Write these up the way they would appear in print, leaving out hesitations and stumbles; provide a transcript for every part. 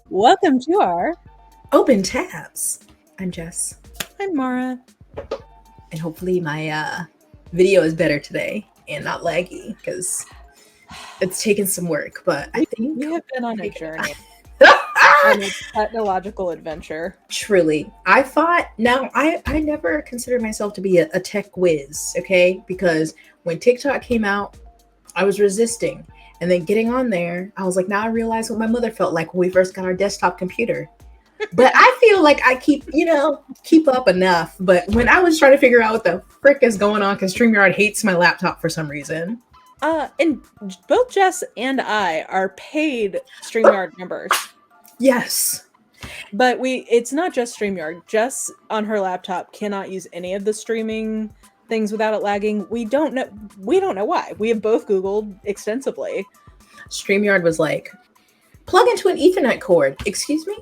Welcome to our Open Tabs. I'm Jess. I'm Mara. And hopefully my video is better today and not laggy because it's taken some work, but I think we have been on a journey. On a technological adventure. Truly. I thought, now I never considered myself to be a tech whiz, okay? Because when TikTok came out, I was resisting. And then getting on there, I was like, now I realize what my mother felt like when we first got our desktop computer. But I feel like I keep up enough. But when I was trying to figure out what the frick is going on, because StreamYard hates my laptop for some reason. And both Jess and I are paid StreamYard members. Yes. But it's not just StreamYard. Jess on her laptop cannot use any of the streaming things without it lagging. We don't know why. We have both Googled extensively. StreamYard was like, plug into an Ethernet cord. Excuse me?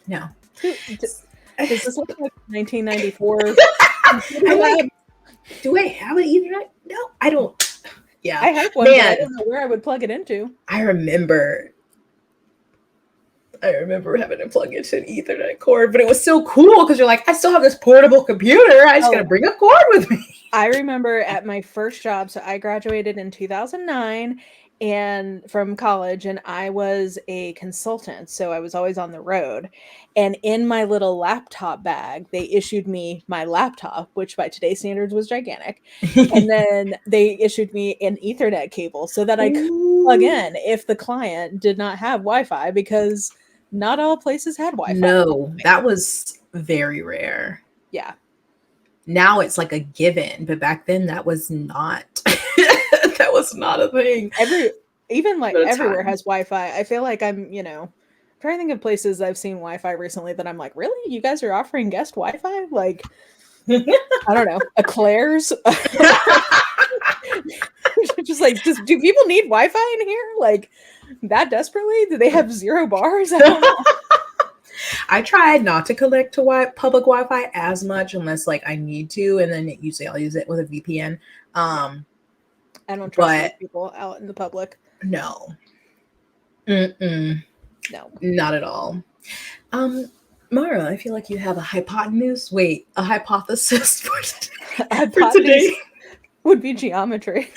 No. Does this look like 1994? Do I have an Ethernet? No, I don't. Yeah. I have one, but I don't know where I would plug it into. I remember having to plug into an Ethernet cord, but it was so cool because you're like, I still have this portable computer. I just gotta bring a cord with me. I remember at my first job, so I graduated in 2009 and from college, and I was a consultant, so I was always on the road. And in my little laptop bag, they issued me my laptop, which by today's standards was gigantic. And then they issued me an Ethernet cable so that I could plug in if the client did not have Wi-Fi, because not all places had Wi-Fi. No, that was very rare. Yeah. Now it's like a given, but back then that was not. That was not a thing. Everywhere has Wi-Fi. I feel like I'm trying to think of places I've seen Wi-Fi recently that I'm like, really? You guys are offering guest Wi-Fi? Like, I don't know, Eclairs? Do people need Wi-Fi in here? Like, that desperately? Do they have 0 bars? I don't know. I tried not to connect to public Wi-Fi as much unless like I need to, and then usually I'll use it with a VPN. I don't trust people out in the public. No. No. Not at all. Mara, I feel like you have a hypotenuse. Wait, a hypothesis for today. Would be geometry.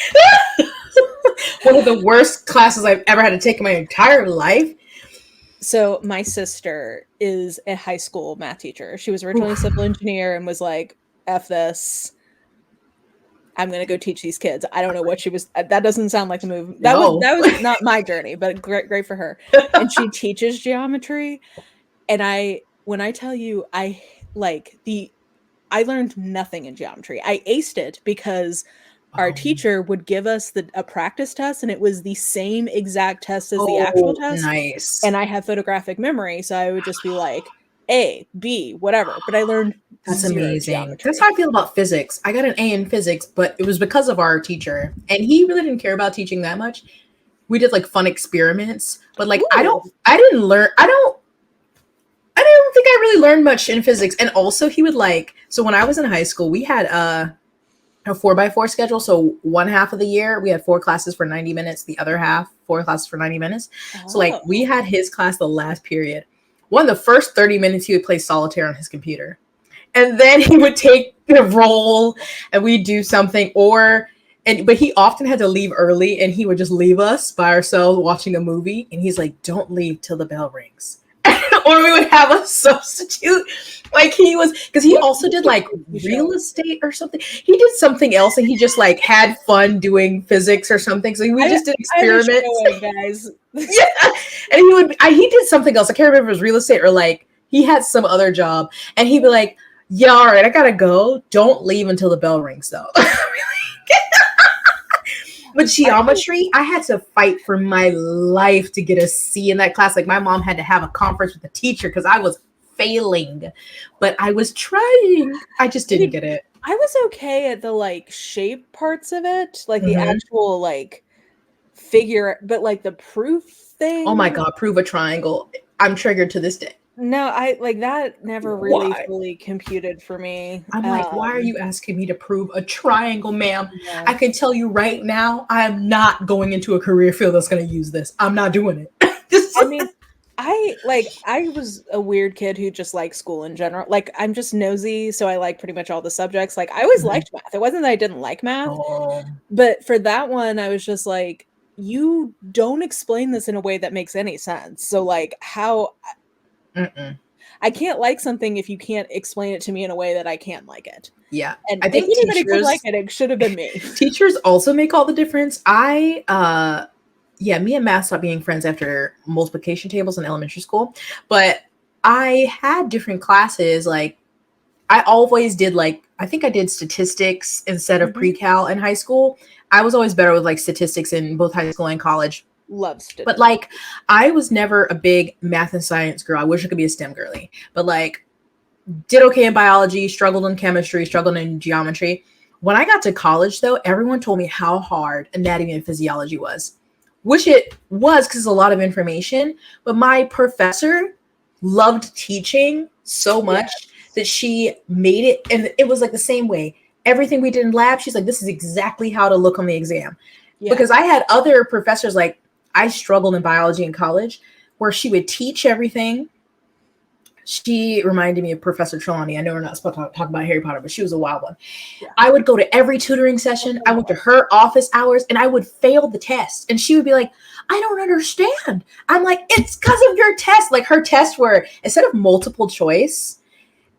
One of the worst classes I've ever had to take in my entire life. So my sister is a high school math teacher. She was originally a civil engineer and was like, F this. I'm going to go teach these kids. I don't know what she was. That doesn't sound like the move. That was not my journey, but great for her. And she teaches geometry. And when I tell you, I learned nothing in geometry. I aced it because our teacher would give us a practice test, and it was the same exact test as the actual test. Nice. And I have photographic memory, so I would just be like, A, B, whatever. But I learned That's amazing. That's how I feel about physics. I got an A in physics, but it was because of our teacher, and he really didn't care about teaching that much. We did like fun experiments, but like I don't think I really learned much in physics. And also he would so when I was in high school, we had a 4x4 schedule. So one half of the year we had 4 classes for 90 minutes, the other half 4 classes for 90 minutes. So we had his class the last period. One of the first 30 minutes he would play solitaire on his computer. And then he would take the roll and we'd do something but he often had to leave early, and he would just leave us by ourselves watching a movie. And he's like, don't leave till the bell rings. Or we would have a substitute. Because he also did real estate or something. He did something else, and he just had fun doing physics or something. So we just did experiments. Guys. Yeah. And he did something else. I can't remember if it was real estate or he had some other job. And he'd be like, yeah, all right, I gotta go. Don't leave until the bell rings, though. But geometry, I had to fight for my life to get a C in that class. My mom had to have a conference with the teacher because I was failing, but I was trying. I just didn't get it. I was okay at the shape parts of it, the actual figure, but the proof thing. Oh my God, prove a triangle. I'm triggered to this day. No, I like that never really Why? fully computed for me. I'm like, why are you asking me to prove a triangle, ma'am? Yeah. I can tell you right now, I am not going into a career field that's going to use this. I'm not doing it. This, I mean, I was a weird kid who just liked school in general. Like, I'm just nosy, so I like pretty much all the subjects. Like, I always Mhm. liked math. It wasn't that I didn't like math, Oh, but for that one, I was just like, you don't explain this in a way that makes any sense. So, like, how mm-mm. I can't like something if you can't explain it to me in a way that I can like it. Yeah. And I if think anybody could like teachers it, it should have been me. teachers also make all the difference. Yeah, me and math stopped being friends after multiplication tables in elementary school, but I had different classes. Like I always did, like I think I did statistics instead of Mhm. pre-cal in high school. I was always better with like statistics in both high school and college. Love But statistics. like I was never a big math and science girl. I wish I could be a STEM girly. But like did okay in biology, struggled in chemistry, struggled in geometry. When I got to college, though, everyone told me how hard anatomy and physiology was, which it was because it's a lot of information. But my professor loved teaching so Yeah. much that she made it, and it was like the same way. Everything we did in lab, she's like, this is exactly how to look on the exam. Yeah. Because I had other professors, like, I struggled in biology in college, where she would teach everything. She reminded me of Professor Trelawney. I know we're not supposed to talk about Harry Potter, but she was a wild one. Yeah. I would go to every tutoring session. I went to her office hours and I would fail the test. And she would be like, I don't understand. I'm like, it's because of your test. Like her tests were, instead of multiple choice,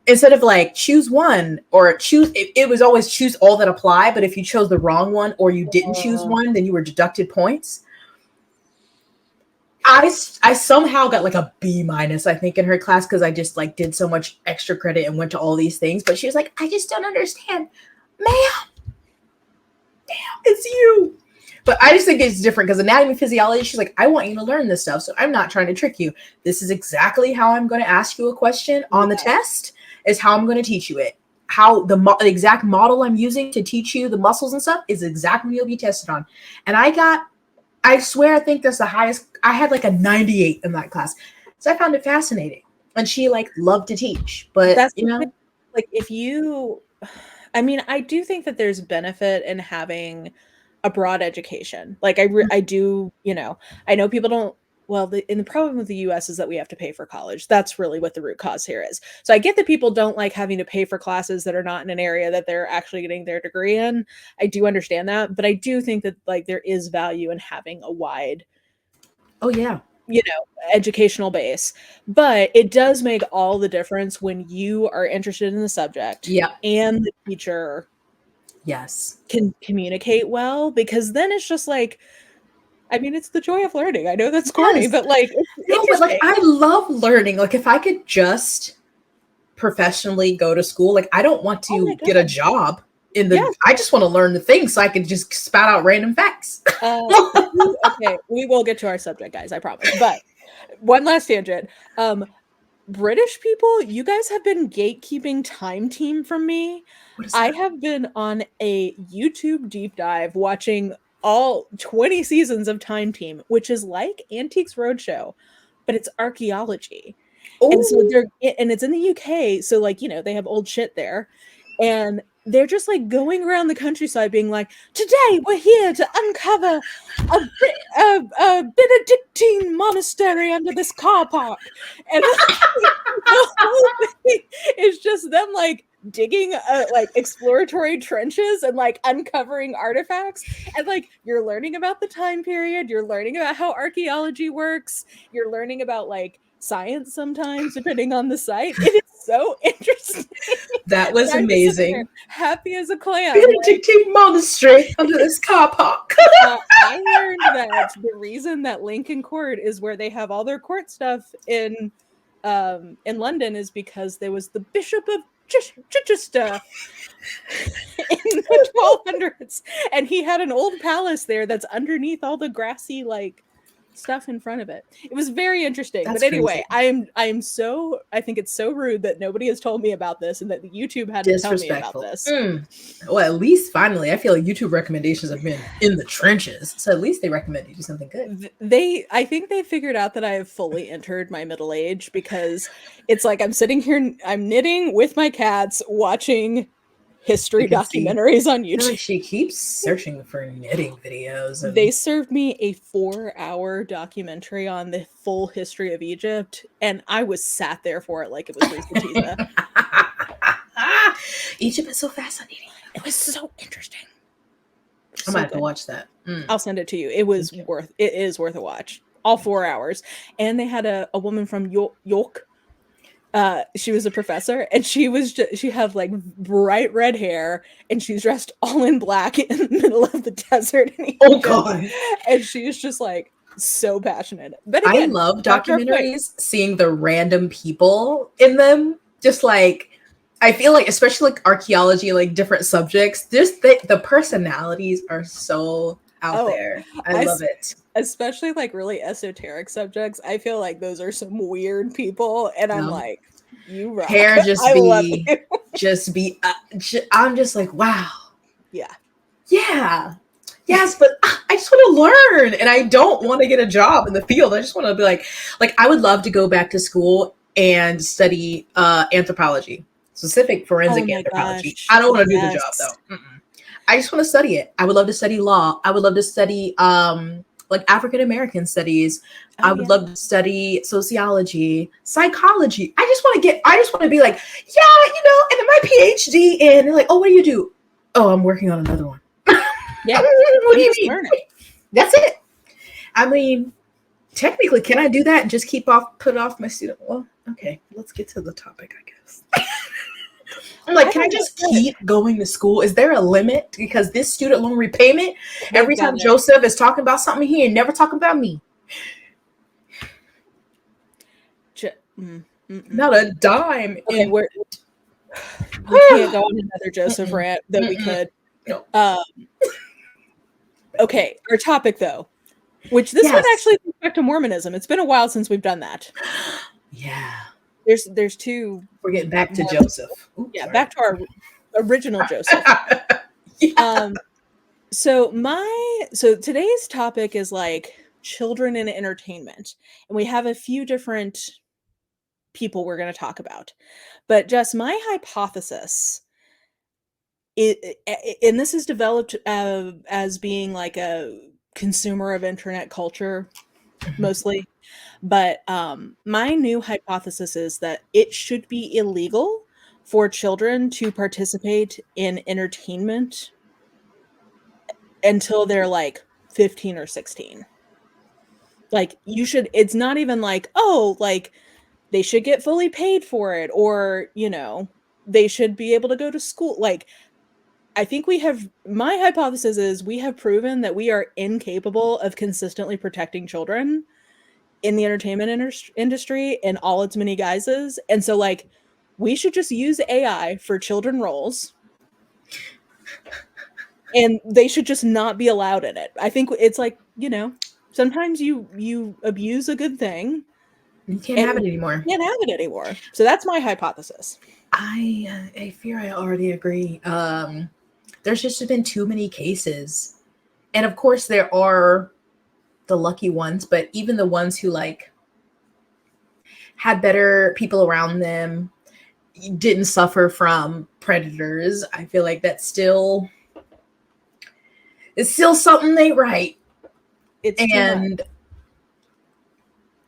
instead of like choose one or choose, it was always choose all that apply. But if you chose the wrong one or you didn't choose one, then you were deducted points. I somehow got like a B minus, I think, in her class because I just like did so much extra credit and went to all these things. But she was like, I just don't understand, ma'am. It's you. But I just think it's different because anatomy, physiology. She's like, I want you to learn this stuff, so I'm not trying to trick you. This is exactly how I'm going to ask you a question on the Yeah. test. Is how I'm going to teach you it. How the exact model I'm using to teach you the muscles and stuff is exactly what you'll be tested on. And I swear, I think that's the highest. I had like a 98 in that class. So I found it fascinating. And she like loved to teach. But, That's you the thing. know, Like if you I mean, I do think that there's benefit in having a broad education. Like I do, I know people don't well, the problem with the US is that we have to pay for college. That's really what the root cause here is. So I get that people don't like having to pay for classes that are not in an area that they're actually getting their degree in. I do understand that, but I do think that like there is value in having a wide oh yeah. educational base. But it does make all the difference when you are interested in the subject Yeah. and the teacher Yes. can communicate well, because then it's just like, I mean, it's the joy of learning. I know that's corny, Yes. but like it's No, but like interesting. I love learning. Like if I could just professionally go to school, like I don't want Oh my to get a god. job in the Yes. I just want to learn the things so I can just spout out random facts. Okay, we will get to our subject, guys, I promise. But one last tangent. British people, you guys have been gatekeeping Time Team from me. What is I that? have been on a YouTube deep dive watching all 20 seasons of Time Team, which is like Antiques Roadshow, but it's archaeology. And so Oh, and it's in the UK, so like, they have old shit there. And they're just like going around the countryside being like, today we're here to uncover a Benedictine monastery under this car park. And like, the whole thing is just them like digging like exploratory trenches and like uncovering artifacts, and like you're learning about the time period, you're learning about how archaeology works, you're learning about like science sometimes depending on the site. It is so interesting. that And was I'm just sitting there amazing. happy as a clam. Like, Benedictine monastery under this car park. I learned that the reason that Lincoln Court is where they have all their court stuff in London is because there was the Bishop of Chichester in the 1200s, and he had an old palace there that's underneath all the grassy like stuff in front of it. It was very interesting. That's but anyway, crazy. I think it's so rude that nobody has told me about this and that YouTube had to tell me about Disrespectful. this. Well, at least finally, I feel like YouTube recommendations have been in the trenches. So at least they recommend you do something good. I think they figured out that I have fully entered my middle age, because it's like I'm sitting here, I'm knitting with my cats, watching history documentaries on YouTube. Like she keeps searching for knitting videos. They served me a 4-hour documentary on the full history of Egypt, and I was sat there for it like it was Reese Batista. Egypt is so fascinating. It was so interesting. I might have to watch that. I'll send it to you. It is worth a watch. All 4 hours. And they had a woman from York. She was a professor, and she had like bright red hair, and she's dressed all in black in the middle of the desert. Oh God. And she's just like so passionate. But again, I love documentaries, seeing the random people in them. Just like, I feel like, especially like archaeology, like different subjects, just the personalities are so out there. I love it. Especially like really esoteric subjects. I feel like those are some weird people, and I'm like, you rock. Hair I'm just like, wow. Yeah. Yes, but I just want to learn, and I don't want to get a job in the field. I just want to be like I would love to go back to school and study anthropology, specific forensic anthropology. Gosh. I don't want to do the job though. I just want to study it. I would love to study law. I would love to study like African American studies. I would love to study sociology, psychology. I just want to be like, and then my PhD, and they're like, oh, what do you do? Oh, I'm working on another one. Yeah. What do you mean? That's it. I mean, technically, can I do that and just put off my student? Well, okay, let's get to the topic, I guess. I'm like, can I just keep going to school? Is there a limit? Because this student loan repayment, every time Joseph is talking about something, he ain't never talking about me. Not a dime. Okay, we can't go on another Joseph rant, though we could. No. Okay, our topic though, which this one actually goes back to Mormonism. It's been a while since we've done that. Yeah. There's two. We're getting back to Joseph. Oops, sorry. Back to our original Joseph. So today's topic is like children in entertainment, and we have a few different people we're going to talk about. But Jess, my hypothesis, and this is developed as being like a consumer of internet culture, mostly. But my new hypothesis is that it should be illegal for children to participate in entertainment until they're like 15 or 16. Like it's not even like, oh, like they should get fully paid for it, or, they should be able to go to school. Like, I think my hypothesis is we have proven that we are incapable of consistently protecting children in the entertainment industry in all its many guises. And so like, we should just use AI for children roles, and they should just not be allowed in it. I think it's like, sometimes you abuse a good thing. You can't have it anymore. You can't have it anymore. So that's my hypothesis. I fear I already agree. There's just been too many cases. And of course there are the lucky ones, but even the ones who like had better people around them, didn't suffer from predators, I feel like it's still something ain't right. And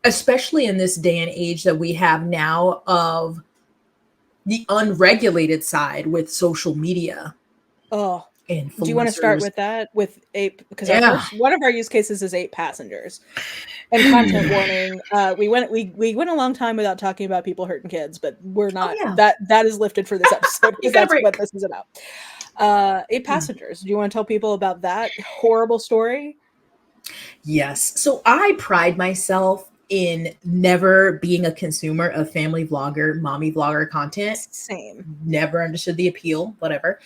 especially in this day and age that we have now of the unregulated side with social media. Oh, do you want to start with that? With because one of our use cases is 8 passengers and content warning. We went a long time without talking about people hurting kids, but we're not. That is lifted for this episode because that's what this is about. 8 passengers. Do you want to tell people about that horrible story? Yes. So I pride myself in never being a consumer of family vlogger, mommy vlogger content. Same. Never understood the appeal, whatever.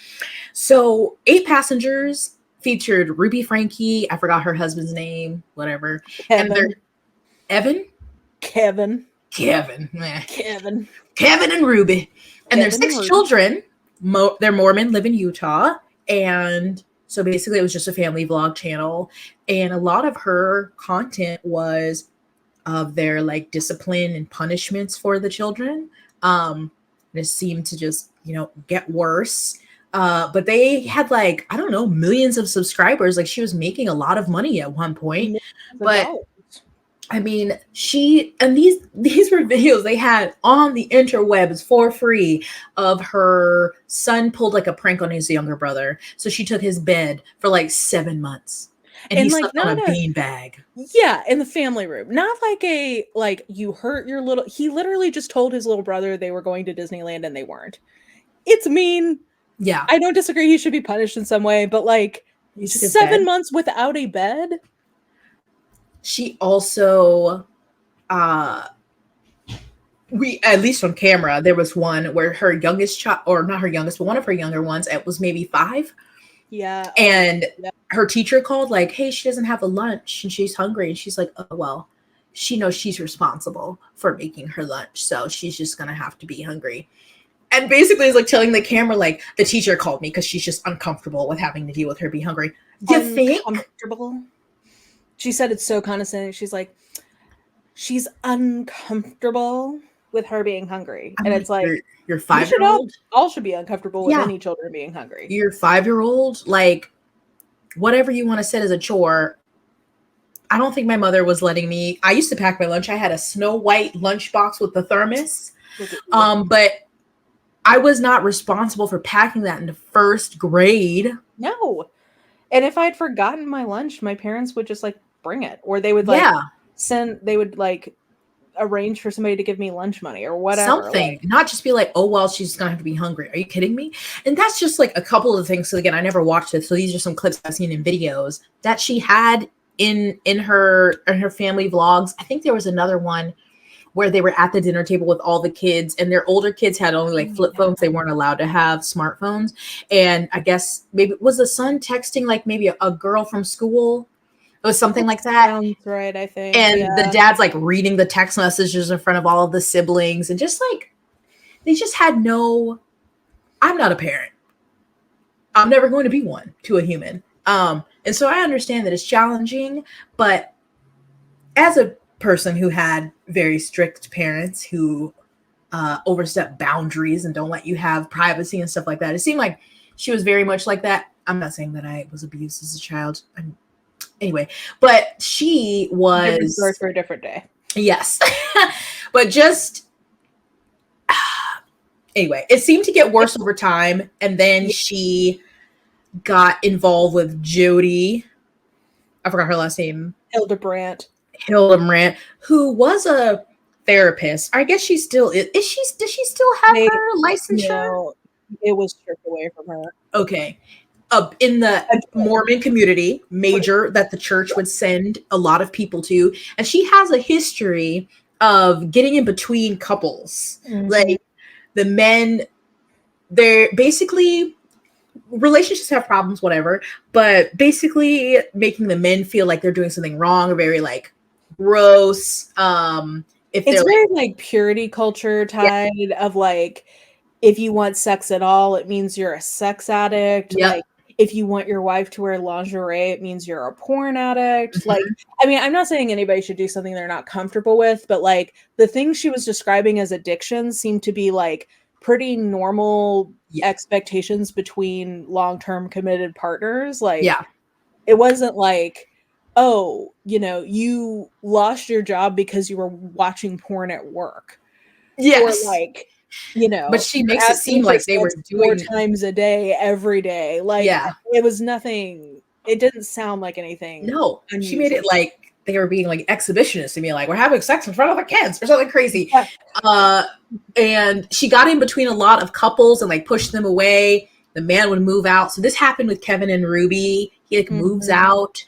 So 8 passengers, featured Ruby Frankie. I forgot her husband's name, whatever. And they're Kevin. Evan? Kevin. Kevin. Meh. Kevin. Kevin and Ruby. And there's Kevin and 6 Ruby. children. They're Mormon, live in Utah. And so basically it was just a family vlog channel. And a lot of her content was of their like discipline and punishments for the children. It seemed to just, get worse. But they had like, I don't know, millions of subscribers. Like she was making a lot of money at one point. But I mean, these were videos they had on the interwebs for free of her son pulled like a prank on his younger brother. So she took his bed for like 7 months. And he slept on a beanbag. Yeah, in the family room. Not like you hurt your little... He literally just told his little brother they were going to Disneyland and they weren't. It's mean. Yeah. I don't disagree he should be punished in some way, but like 7 months without a bed? She also... at least on camera, there was one where her youngest child, or not her youngest, but one of her younger ones, it was maybe 5. Yeah. And her teacher called like, hey, she doesn't have a lunch and she's hungry. And she's like, oh, well, she knows she's responsible for making her lunch. So she's just going to have to be hungry. And basically it's like telling the camera, like, the teacher called me because she's just uncomfortable with having to deal with her be hungry. You think? Uncomfortable? She said it's so condescending. She's like, she's uncomfortable with her being hungry. And it's like, your 5-year-old? All should be uncomfortable with any children being hungry. Your 5-year-old, like, whatever you want to set as a chore. I don't think my mother was letting me. I used to pack my lunch. I had a Snow White lunchbox with the thermos. But I was not responsible for packing that into 1st grade. No. And if I'd forgotten my lunch, my parents would just like bring it. Or they would arrange for somebody to give me lunch money or whatever. Something. Not just be like, oh, well, she's going to have to be hungry. Are you kidding me? And that's just like a couple of things. So again, I never watched it. So these are some clips I've seen in videos that she had in her family vlogs. I think there was another one where they were at the dinner table with all the kids and their older kids had only like flip phones. They weren't allowed to have smartphones. And I guess maybe was the son texting like maybe a girl from school. It was something like that. Sounds right, I think. And the dad's like reading the text messages in front of all of the siblings and just like, they just had no, I'm not a parent. I'm never going to be one to a human. And so I understand that it's challenging, but as a person who had very strict parents who overstep boundaries and don't let you have privacy and stuff like that, it seemed like she was very much like that. I'm not saying that I was abused as a child. Anyway, but she was... Different story for a different day. Yes. But just... Anyway, it seemed to get worse over time. And then she got involved with Jodi. I forgot her last name. Hildebrandt, who was a therapist. I guess she still is. Does she still have her licensure? No, it was stripped away from her. Okay. In the Mormon community, major that the church would send a lot of people to. And she has a history of getting in between couples. Mm-hmm. Like the men, they're basically, relationships have problems, whatever, but basically making the men feel like they're doing something wrong or very like gross. It's very like purity culture tied of like, if you want sex at all, it means you're a sex addict. Yep. Like, if you want your wife to wear lingerie, it means you're a porn addict. Mm-hmm. Like, I mean, I'm not saying anybody should do something they're not comfortable with, but like the things she was describing as addictions seem to be like pretty normal expectations between long-term committed partners. Like, it wasn't like, oh, you lost your job because you were watching porn at work. Yes. Or like, but she makes it seem like they were doing 4 times a day, every day. Like, it was nothing. It didn't sound like anything. No, unusual. She made it like they were being like exhibitionists and being like, we're having sex in front of the kids or something crazy. Yeah. And she got in between a lot of couples and like pushed them away. The man would move out. So this happened with Kevin and Ruby. He like moves out.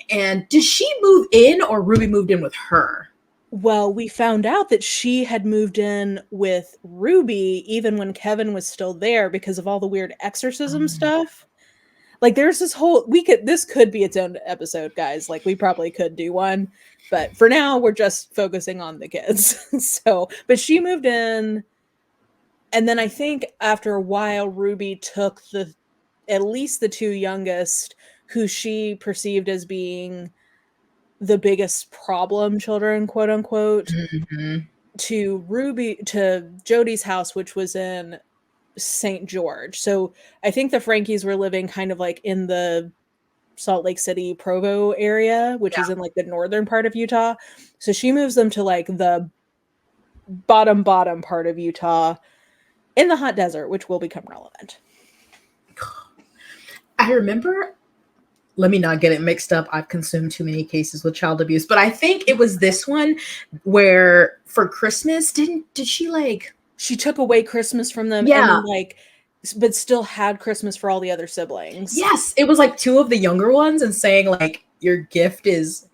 And did she move in or Ruby moved in with her? Well, we found out that she had moved in with Ruby even when Kevin was still there because of all the weird exorcism stuff. Like there's this whole this could be its own episode, guys. Like we probably could do one, but for now we're just focusing on the kids. So, but she moved in, and then I think after a while Ruby took at least the two youngest, who she perceived as being the biggest problem children, quote unquote, to Jodi's house, which was in St. George. So I think the Frankies were living kind of like in the Salt Lake City, Provo area, which is in like the northern part of Utah. So she moves them to like the bottom part of Utah in the hot desert, which will become relevant. I remember, let me not get it mixed up, I've consumed too many cases with child abuse, but I think it was this one where for Christmas, did she like... She took away Christmas from them, and then like, but still had Christmas for all the other siblings. Yes, it was like two of the younger ones, and saying like, your gift is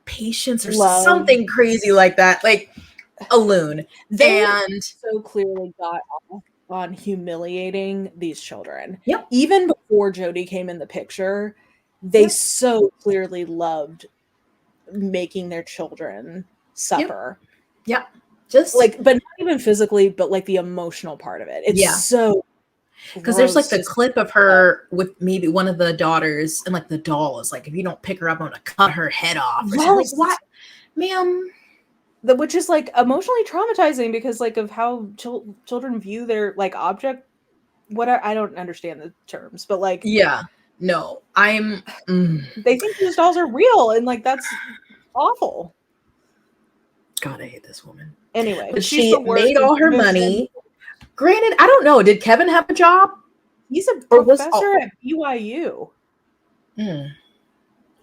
patience or something crazy like that, like a loon. And so clearly got off on humiliating these children. Yep. Even before Jodi came in the picture, they so clearly loved making their children suffer. Yep. Just like, but not even physically, but like the emotional part of it. It's so, because there's like the clip of her with maybe one of the daughters, and like the doll is like, if you don't pick her up, I'm gonna cut her head off. Like, what, ma'am? Which is like emotionally traumatizing, because like of how children view their like object. Whatever, I don't understand the terms, but like, no, they think these dolls are real, and like that's awful. God, I hate this woman. Anyway, but she made all her money. Granted, I don't know. Did Kevin have a job? He's a professor at BYU.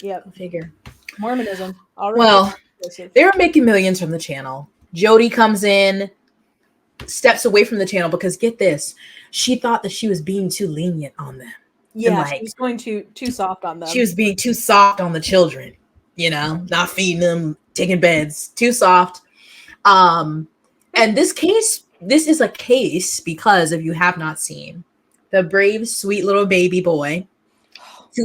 Yep. Figure. Mormonism. Well, they were making millions from the channel. Jodi comes in, steps away from the channel because, get this, she thought that she was being too lenient on them. Yeah, she was going too soft on them. She was being too soft on the children. You know, not feeding them, taking beds, too soft. And this is a case because, if you have not seen, the brave, sweet little baby boy,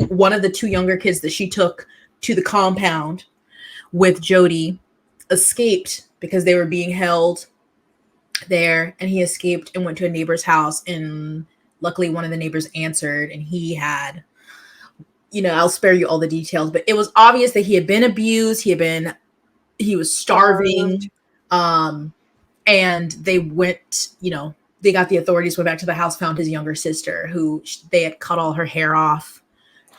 one of the two younger kids that she took to the compound with Jodi, escaped because they were being held there, and he escaped and went to a neighbor's house, and luckily one of the neighbors answered, and he had, I'll spare you all the details, but it was obvious that he had been abused, he was starving. And they went, they got the authorities, went back to the house, found his younger sister, who they had cut all her hair off,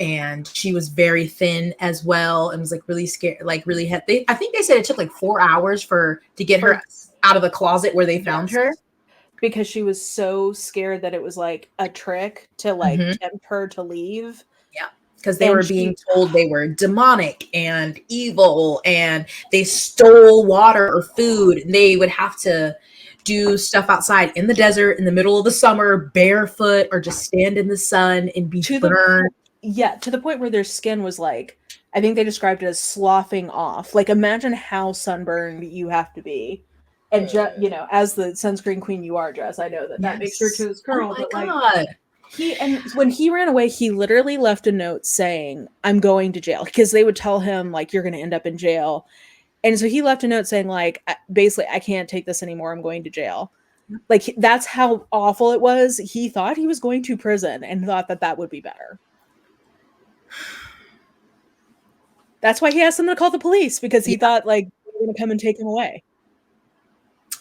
and she was very thin as well, and was like really scared, like really I think they said it took like 4 hours to get her out of the closet where they found her, because she was so scared that it was like a trick to like tempt her to leave. Yeah. Because they were being told they were demonic and evil, and they stole water or food, and they would have to do stuff outside in the desert in the middle of the summer, barefoot, or just stand in the sun and be burned. To the point where their skin was like, I think they described it as sloughing off. Like, imagine how sunburned you have to be. And, as the sunscreen queen you are, Jess, I know that makes your toes curl. Oh my God. When he ran away, he literally left a note saying, "I'm going to jail," because they would tell him like, "You're going to end up in jail." And so he left a note saying like, basically, "I can't take this anymore. I'm going to jail." Like, that's how awful it was. He thought he was going to prison and thought that would be better. That's why he asked them to call the police, because he thought like they were going to come and take him away.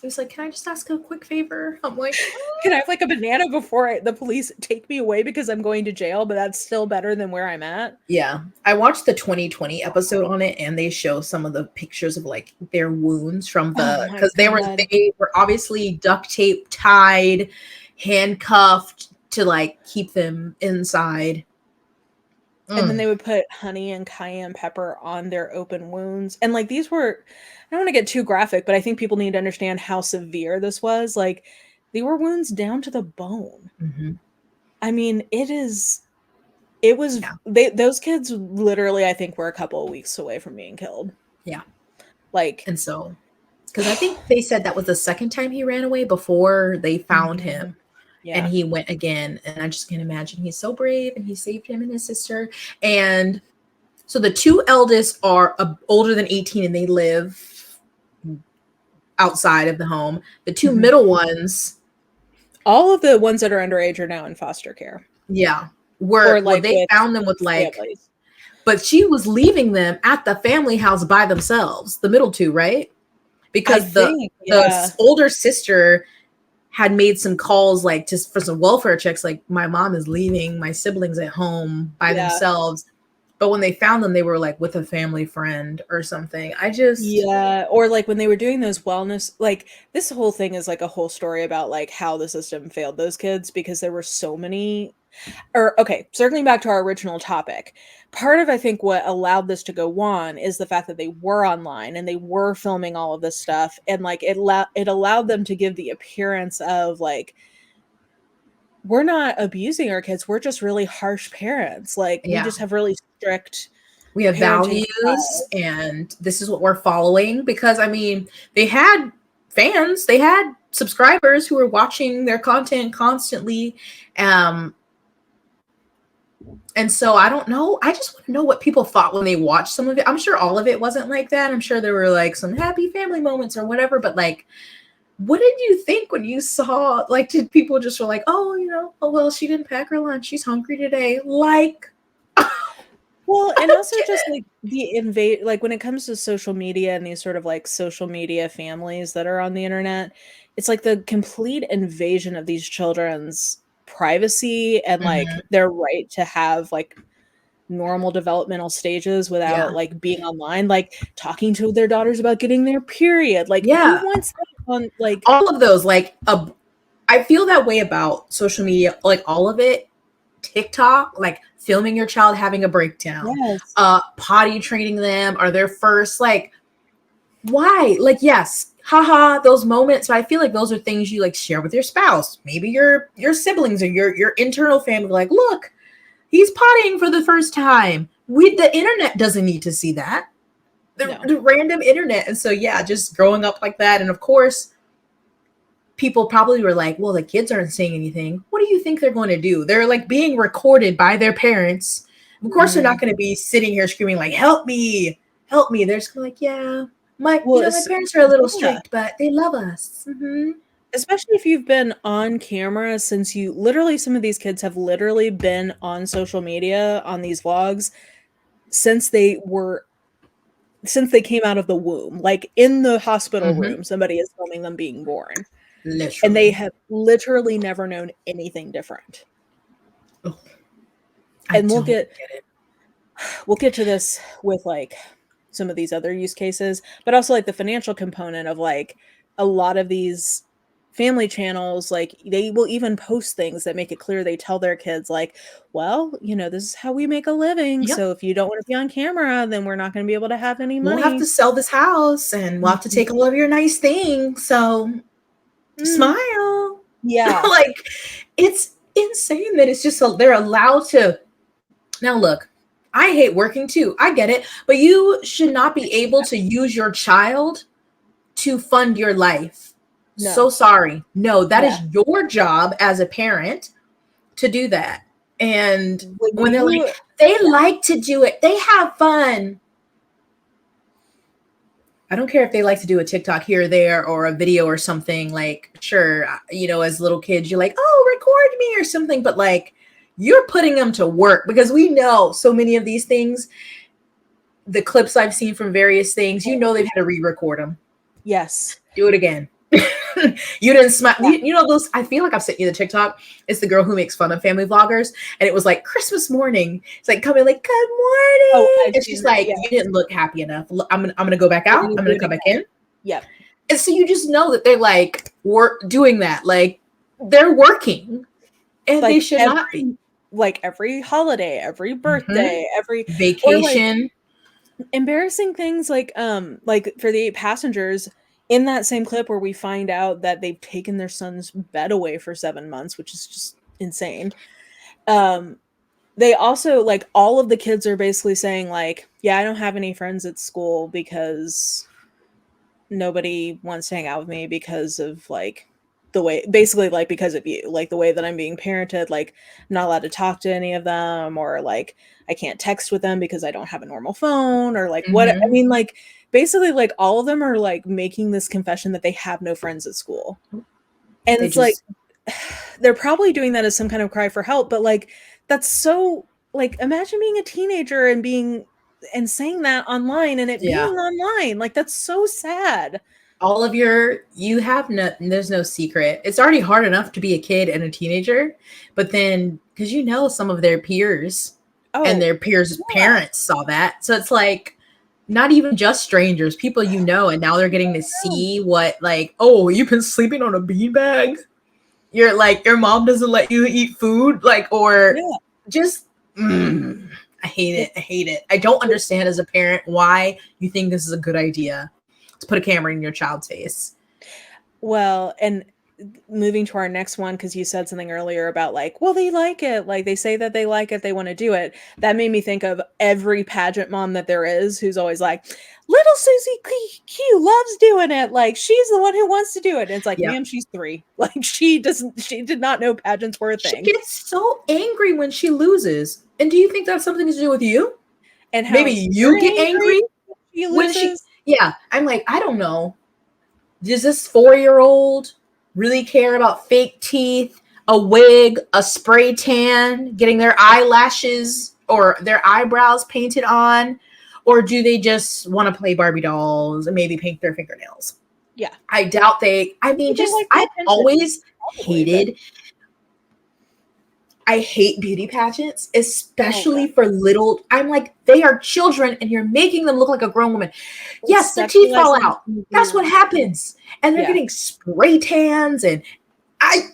He was like, "Can I just ask a quick favor?" I'm like, "Can I have like a banana before the police take me away because I'm going to jail?" But that's still better than where I'm at. Yeah. I watched the 2020 episode on it, and they show some of the pictures of like their wounds from because they were obviously duct tape tied, handcuffed to like keep them inside. And then they would put honey and cayenne pepper on their open wounds. And like, these were, I don't want to get too graphic, but I think people need to understand how severe this was. Like, they were wounds down to the bone. I mean, those kids literally, I think, were a couple of weeks away from being killed. Yeah. Like, and so, because I think they said that was the second time he ran away before they found him. and Yeah. he went again. And I just can't imagine. He's so brave, and he saved him and his sister. And so the two eldest are older than 18, and they live outside of the home. The two middle ones, all of the ones that are underage are now in foster care. yeah, Or well, like they with found them with like, families. but she was leaving them at the family house by themselves, the middle two, right? I Because think, the older sister had made some calls like just for some welfare checks, like my mom is leaving my siblings at home by themselves. But when they found them, they were like with a family friend or something. Or like when they were doing those wellness, like this whole thing is like a whole story about like how the system failed those kids, because there were so many. Or okay, circling back to our original topic, part of I think what allowed this to go on is the fact that they were online and they were filming all of this stuff, and like it allowed them to give the appearance of like, we're not abusing our kids, we're just really harsh parents, like we just have really strict, we have parenting values style. and this is what we're following. Because I mean, they had fans, they had subscribers who were watching their content constantly. And so I don't know. I just want to know what people thought when they watched some of it. I'm sure all of it wasn't like that. I'm sure there were like some happy family moments or whatever. But like, what did you think when you saw, like, did people just were like, oh, you know, oh, well, she didn't pack her lunch, she's hungry today. Like, well, and also just like the like when it comes to social media and these sort of like social media families that are on the internet, it's like the complete invasion of these children's privacy and like their right to have like normal developmental stages without like being online, like talking to their daughters about getting their period. Like who wants that on like all of those? Like, I feel that way about social media, like all of it. TikTok, like filming your child having a breakdown, potty training them, or their first, like, why? Like, yes, haha, those moments. But I feel like those are things you like share with your spouse, maybe your siblings or your internal family. Like, look, he's pottying for the first time. The internet doesn't need to see that. The random internet. And so yeah, just growing up like that. And of course, people probably were like, well, the kids aren't saying anything. What do you think they're going to do? They're like being recorded by their parents. Of course, they're not going to be sitting here screaming like, help me, help me. They're just like, yeah, my parents are a little strict, but they love us. Especially if you've been on camera since some of these kids have literally been on social media on these vlogs since they came out of the womb, like in the hospital room, somebody is filming them being born. Literally. And they have literally never known anything different. And we'll get to this with like some of these other use cases, but also like the financial component of like a lot of these family channels, like they will even post things that make it clear, they tell their kids like, well, you know, this is how we make a living. So if you don't want to be on camera, then we're not going to be able to have any money. We'll have to sell this house and we'll have to take all of your nice things. So smile. Yeah. Like, it's insane that it's just they're allowed to. Now look, I hate working too, I get it, but you should not be able to use your child to fund your life. So sorry, no, that is your job as a parent to do that. And when they're like, they like to do it, they have fun. I don't care if they like to do a TikTok here or there or a video or something. Like, sure, you know, as little kids, you're like, oh, record me or something. But like, you're putting them to work, because we know so many of these things, the clips I've seen from various things, you know, they've had to re-record them. Yes. Do it again. You didn't smile. You know, those, I feel like I've sent you the TikTok. It's the girl who makes fun of family vloggers. And it was like Christmas morning. It's like coming like, good morning. And she's like, you didn't look happy enough. I'm gonna go back out. I'm gonna come back in. Yep. And so you just know that they're like doing that. Like, they're working. And like, they should not be. Like every holiday, every birthday, every vacation. Like, embarrassing things like for the 8 passengers in that same clip where we find out that they've taken their son's bed away for 7 months, which is just insane. They also, like, all of the kids are basically saying like, yeah, I don't have any friends at school because nobody wants to hang out with me because of like the way, basically like because of you, like the way that I'm being parented, like I'm not allowed to talk to any of them, or like I can't text with them because I don't have a normal phone, or like what, I Mm-hmm. mean, like basically like all of them are like making this confession that they have no friends at school. And They it's like, just, they're probably doing that as some kind of cry for help, but like that's so, like imagine being a teenager and being and saying that online and it being yeah. online. Like that's so sad. All of you have no, there's no secret. It's already hard enough to be a kid and a teenager, but then because you know some of their peers and Oh, their peers' yeah. parents saw that. So it's like not even just strangers, people you know, and now they're getting to see what, like, oh, you've been sleeping on a beanbag. You're like, your mom doesn't let you eat food, like, or Yeah. just I hate it. I hate it. I don't understand as a parent why you think this is a good idea to put a camera in your child's face. Well, and moving to our next one, because you said something earlier about like, well, they like it. Like they say that they like it, they want to do it. That made me think of every pageant mom that there is who's always like, little Susie Q loves doing it. Like she's the one who wants to do it. And it's like, Yep. ma'am, she's 3. Like she did not know pageants were a She thing. gets so angry when she loses. And do you think that's something to do with you? And how Maybe you're you get angry angry when she when she, loses. yeah. I'm like, I don't know. Does this 4-year-old really care about fake teeth, a wig, a spray tan, getting their eyelashes or their eyebrows painted on? Or do they just want to play Barbie dolls and maybe paint their fingernails? Yeah. I doubt I mean, They just, like the I've attention, always probably, but I hate beauty pageants, oh god. especially for little. I'm like, they are children and you're making them look like a grown woman. It's Yes, their teeth fall sexualizing out. That's what weird. happens. And they're Yeah. getting spray tans and I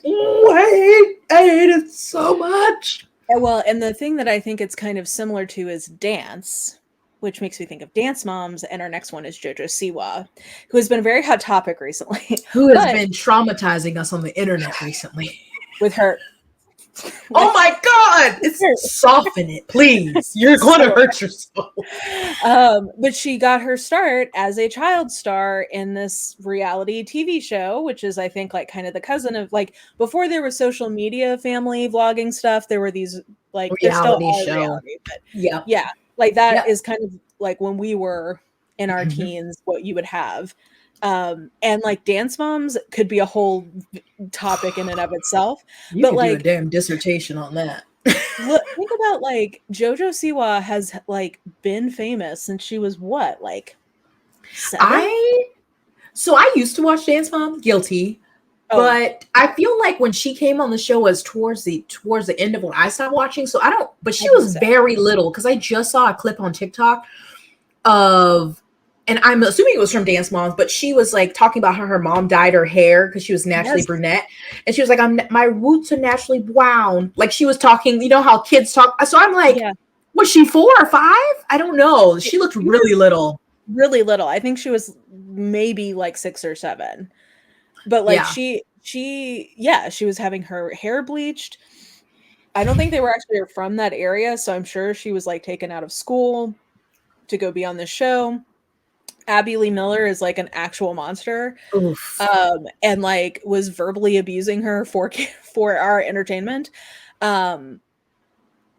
hate it so much. Well, and the thing that I think it's kind of similar to is dance, which makes me think of dance moms. And our next one is JoJo Siwa, who has been a very hot topic recently. Who has But been traumatizing us on the internet recently? with her, Oh my God. It's soften it, please. You're going to so, hurt yourself. but she got her start as a child star in this reality TV show, which is, I think, like kind of the cousin of like before there was social media, family vlogging stuff. There were these like there still Reality are show. reality, but Yep. yeah, like that Yep. is kind of like when we were in our Mhm. teens, what you would have. And like dance moms could be a whole topic in and of itself, You but could do a like damn dissertation on that. look, think about like JoJo Siwa has like been famous since she was what, like 7? I So I used to watch Dance Mom, guilty, Oh, but I feel like when she came on the show was towards the end of when I stopped watching. So I don't, but I she think was so. very little because I just saw a clip on TikTok of, and I'm assuming it was from Dance Moms, but she was like talking about how her mom dyed her hair because she was naturally Yes. brunette, and she was like, my roots are naturally brown." Like she was talking, you know how kids talk. So I'm like, Yeah. was she 4 or 5? I don't know. She looked really little. Really little. I think she was maybe like 6 or 7. But like Yeah. she was having her hair bleached. I don't think they were actually from that area, so I'm sure she was like taken out of school to go be on the show. Abby Lee Miller is like an actual monster. Oof. And like was verbally abusing her for for our entertainment. Um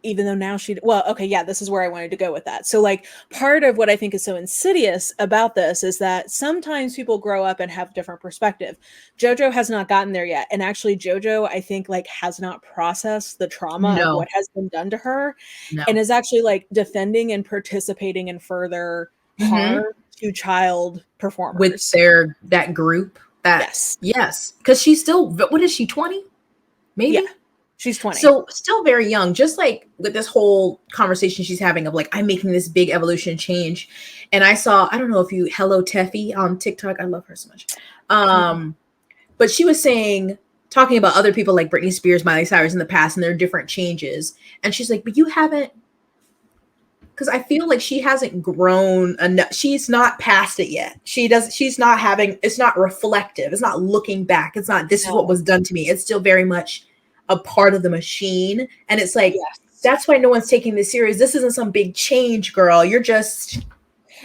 Even though now well, okay, yeah, this is where I wanted to go with that. So like part of what I think is so insidious about this is that sometimes people grow up and have different perspective. JoJo has not gotten there yet, and actually JoJo I think like has not processed the trauma of what No, has been done to her, no. and is actually like defending and participating in further Mm-hmm. harm to child With performers. that group, that, Yes. yes, because she's still, what is she, 20 Yeah. maybe? She's 20. So still very young, just like with this whole conversation she's having of like, I'm making this big evolution change. And I saw, I don't know if you, Hello Teffy on TikTok, I love her so much. But she was talking about other people like Britney Spears, Miley Cyrus in the past and their different changes, and she's like, but you haven't, because I feel like she hasn't grown enough. She's not past it yet. She's not having, it's not reflective. It's not looking back. It's not, this is what No. was done to me. It's still very much a part of the machine. And it's like, Yes. that's why no one's taking this serious. This isn't some big change, girl. You're just,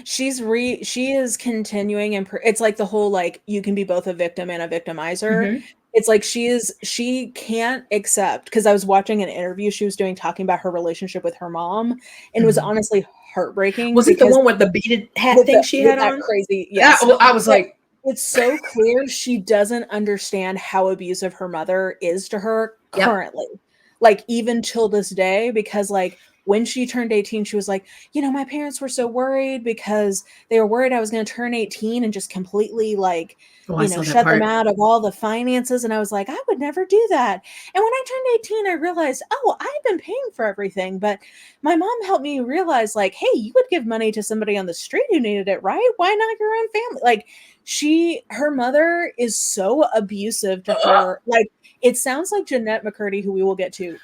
She is continuing, and it's like the whole like you can be both a victim and a victimizer. Mhm. It's like she can't accept, because I was watching an interview she was doing talking about her relationship with her mom, and it was Mhm. honestly heartbreaking Was it the because one with the beaded hat thing she with had that on? crazy, yes. I was But like, it's so clear she doesn't understand how abusive her mother is to her yep. currently. Like, even till this day, because, like, when she turned 18, she was like, my parents were so worried because they were worried I was gonna turn 18 and just completely, like, Oh, I saw that shut them part. out of all the finances, and I was like, "I would never do that." And when I turned 18, I realized, "Oh, I've been paying for everything," but my mom helped me realize, like, "Hey, you would give money to somebody on the street who needed it, right? Why not your own family?" Like, her mother is so abusive to her. Like, it sounds like Jennette McCurdy, who we will get to,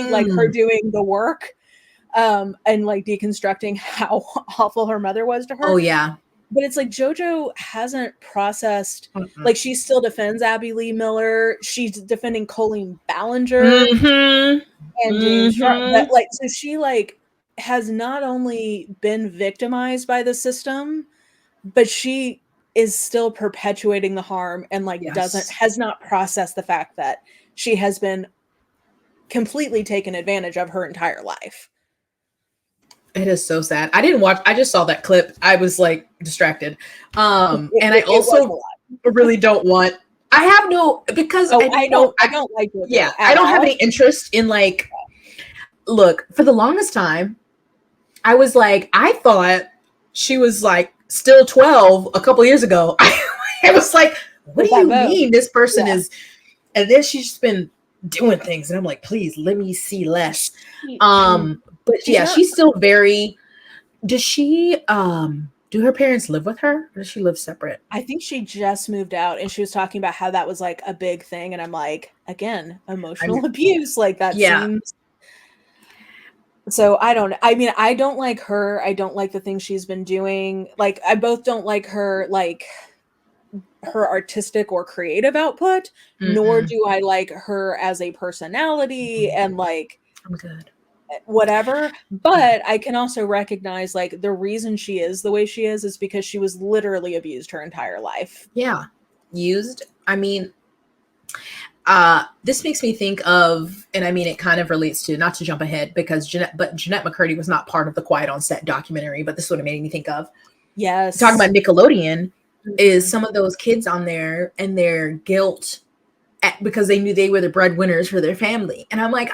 like, her Mm. doing the work, and, like, deconstructing how awful her mother was to her. Oh yeah. But it's like JoJo hasn't processed, Mm-mm. like, she still defends Abby Lee Miller, she's defending Colleen Ballinger Mhm. and James but, Mhm. like, so she, like, has not only been victimized by the system, but she is still perpetuating the harm, and, like, Yes. has not processed the fact that she has been completely taken advantage of her entire life. It is so sad. I didn't watch. I just saw that clip. I was like distracted. And I It was a also lot. really don't want. I have no because Oh, I don't know. I don't like Yeah, JoJo I at don't have any all. interest in like. Look, for the longest time, I was like, I thought she was like still 12 a couple years ago. I was like, what With do that you bow. mean this person Yeah. is? And then she's just been doing things, and I'm like, please let me see less. Mm, But she's yeah, not. she's still very. Does she? Do her parents live with her, or does she live separate? I think she just moved out, and she was talking about how that was, like, a big thing, and I'm like, again, I'm. emotional abuse, like, that Yeah, seems. So I mean, I don't like her, I don't like the things she's been doing, like, I both don't like her, like, her artistic or creative output, nor mm-mm. do I like her as a personality and, like, I'm good. whatever, but I can also recognize, like, the reason she is the way she is because she was literally abused her entire life. Yeah, used. I mean, this makes me think of, and I mean, it kind of relates to, not to jump ahead because Jennette McCurdy was not part of the Quiet on Set documentary, but this is what it made me think of. Talking Yes. about Nickelodeon is Mhm. some of those kids on there and their guilt because they knew they were the breadwinners for their family. And I'm like,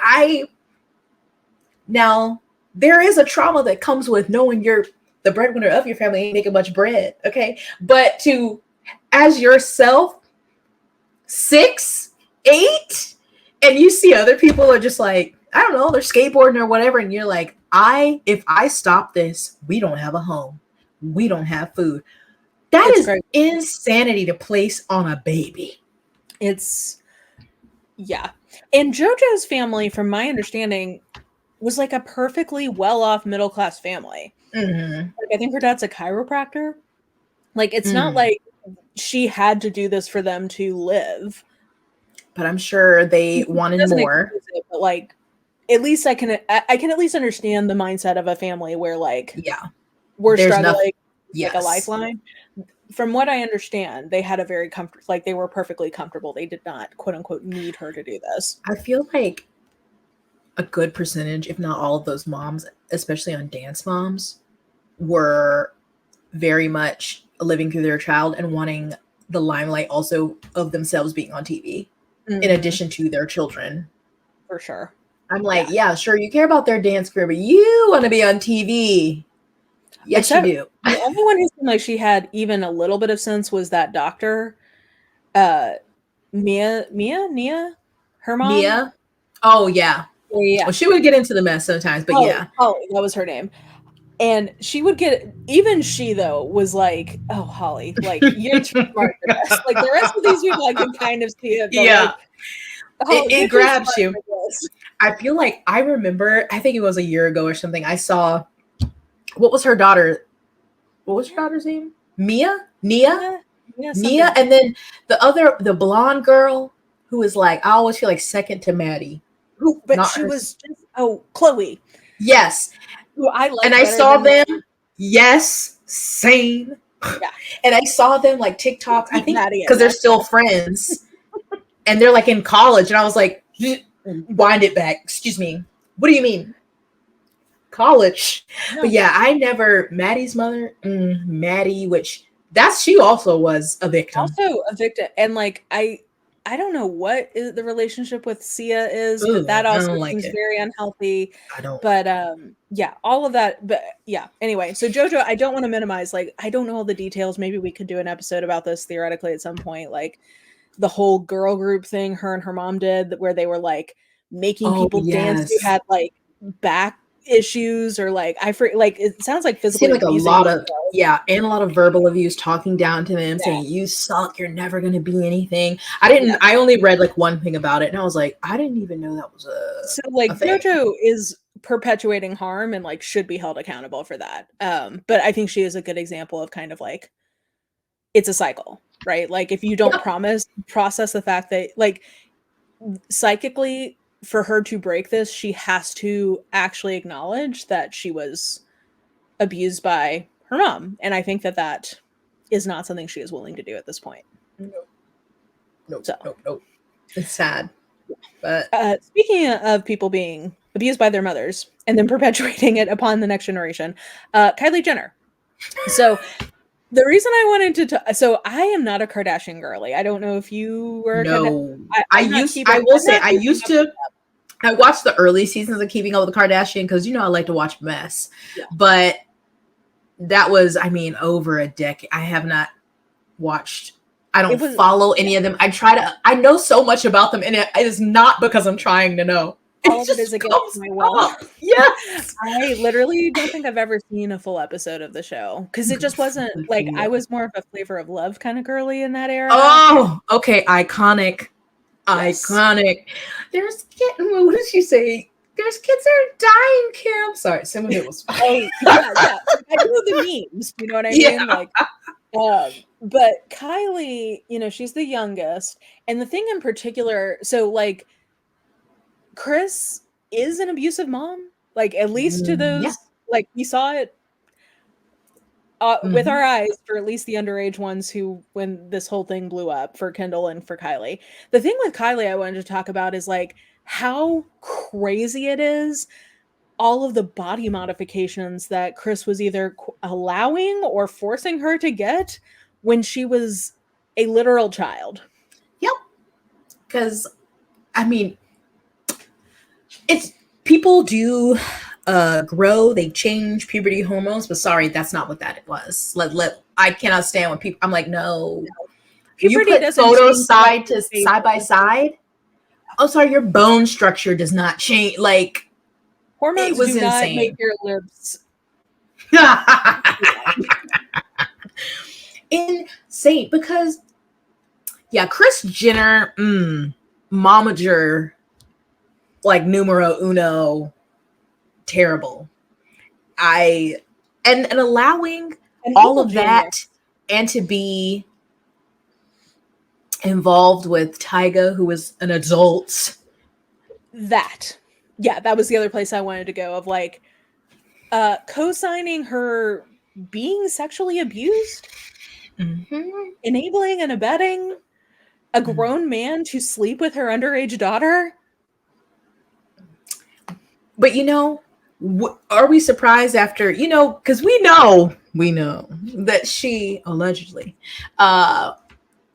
now there is a trauma that comes with knowing you're the breadwinner of your family, ain't making much bread. Okay. But to, as yourself, 6, 8, and you see other people are just like, I don't know, they're skateboarding or whatever, and you're like, if I stop this, we don't have a home, we don't have food. That It's is great. insanity to place on a baby. It's yeah. And JoJo's family, from my understanding, was like a perfectly well-off middle-class family. Mm-hmm. Like, I think her dad's a chiropractor. Like, it's not Mm. like she had to do this for them to live. But I'm sure they It wanted doesn't more. excuse it, but, like, at least I can at least understand the mindset of a family where, like, Yeah, we're there's nothing. struggling, it's like a Yes, lifeline. From what I understand, they had a very comfortable, like, they were perfectly comfortable. They did not, quote unquote, need her to do this. I feel like a good percentage, if not all of those moms, especially on Dance Moms, were very much living through their child and wanting the limelight also of themselves being on TV in Mhm. addition to their children. For sure. I'm Yeah. like, yeah, sure, you care about their dance career, but you want to be on TV. Yes, you Except do. the only one who seemed like she had even a little bit of sense was that doctor, uh, Nia? Her mom? Mia? Oh, yeah. Yeah, yeah, yeah. Well, she would get into the mess sometimes, but yeah. Holly, that was her name. And she would get, even she, though, was like, "Oh, Holly, like, you're too smart for this." Like, the rest of these people, I could kind of see it, but, Yeah. like, "Holly, It you're too grabs smart you. for this." I feel like I remember, I think it was a year ago or something. I saw, what was her daughter? What was her daughter's name? Mia? Nia? Yeah, yeah, Nia? something. And then the blonde girl who was like, I always feel like second to Maddie. Who, but Not she her. was just, oh, Chloe, Yes. who I And like I better saw than, them. Yes. Same. yeah, And I saw them like TikToks, I keep think, Maddie at because they're bay. still friends. and they're like in college, and I was like, wind it back. Excuse me. What do you mean? College. No. But yeah, I never Maddie's mother, Maddie, which she also was a victim. Also a victim. And like I don't know what the relationship with Sia is, but that also seems very unhealthy. I don't. But yeah, all of that. But yeah, anyway, so JoJo, I don't want to minimize, like, I don't know all the details. Maybe we could do an episode about this theoretically at some point, like the whole girl group thing her and her mom did, where they were like making people dance who had like back issues, or like it sounds like physically like a lot of and a lot of verbal abuse, talking down to them, saying you suck, you're never going to be anything. I only read like one thing about it, and I was like, I didn't even know that was so like JoJo is perpetuating harm and like should be held accountable for that. But I think she is a good example of kind of like it's a cycle, right? Like if you don't process the fact that like psychically, for her to break this, she has to actually acknowledge that she was abused by her mom. And I think that is not something she is willing to do at this point. Nope. It's sad. But speaking of people being abused by their mothers and then perpetuating it upon the next generation, Kylie Jenner. So the reason I wanted to so I am not a Kardashian girly. I don't know if you were. No, I used to. I watched the early seasons of Keeping Up with the Kardashian because I like to watch mess. Yeah. But that was, over a decade. I have not watched. I don't follow any of them. I know so much about them, and it is not because I'm trying to know. All of it is against my will. Yes. I literally don't think I've ever seen a full episode of the show because it just wasn't like I was more of a Flavor of Love kind of girly in that era. Oh, okay. Iconic. There's what did she say? There's kids that are dying, Kim. Sorry, some of it was yeah. I know the memes. You know what I mean? Like, but Kylie, she's the youngest, and the thing in particular, so like. Chris is an abusive mom, like at least to those, like we saw it with our eyes for at least the underage ones who, when this whole thing blew up for Kendall and for Kylie. The thing with Kylie I wanted to talk about is like how crazy it is, all of the body modifications that Chris was either allowing or forcing her to get when she was a literal child. Yep. Because, it's people do grow, they change puberty hormones, but sorry, that's not what that was. I cannot stand when people. I'm like, no. Puberty you put photos side by side. Oh, sorry, your bone structure does not change. Like hormones do not make your lips insane. Because Kris Jenner, momager. Like numero uno, terrible. And allowing all of that and to be involved with Tyga, who was an adult. That was the other place I wanted to go, of like co-signing her being sexually abused, enabling and abetting a grown man to sleep with her underage daughter. But are we surprised after, because we know that she allegedly,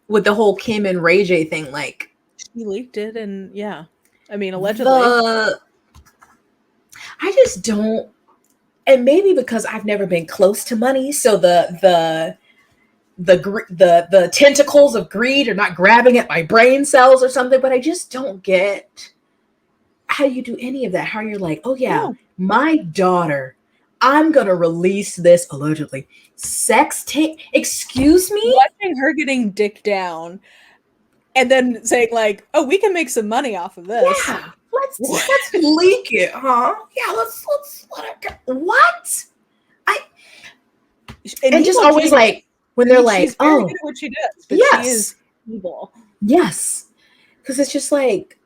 with the whole Kim and Ray J thing, like she leaked it, and allegedly. I just don't, and maybe because I've never been close to money, so the tentacles of greed are not grabbing at my brain cells or something. But I just don't get how you do any of that. How you're like, my daughter, I'm gonna release this allegedly sex tape. Excuse me? Watching her getting dick down and then saying like, oh, we can make some money off of this. Yeah, let's leak it, huh? Yeah, let's let it go. What? And just always like when they're like, she's very good at what she does, but she is evil. Yes. Because it's just like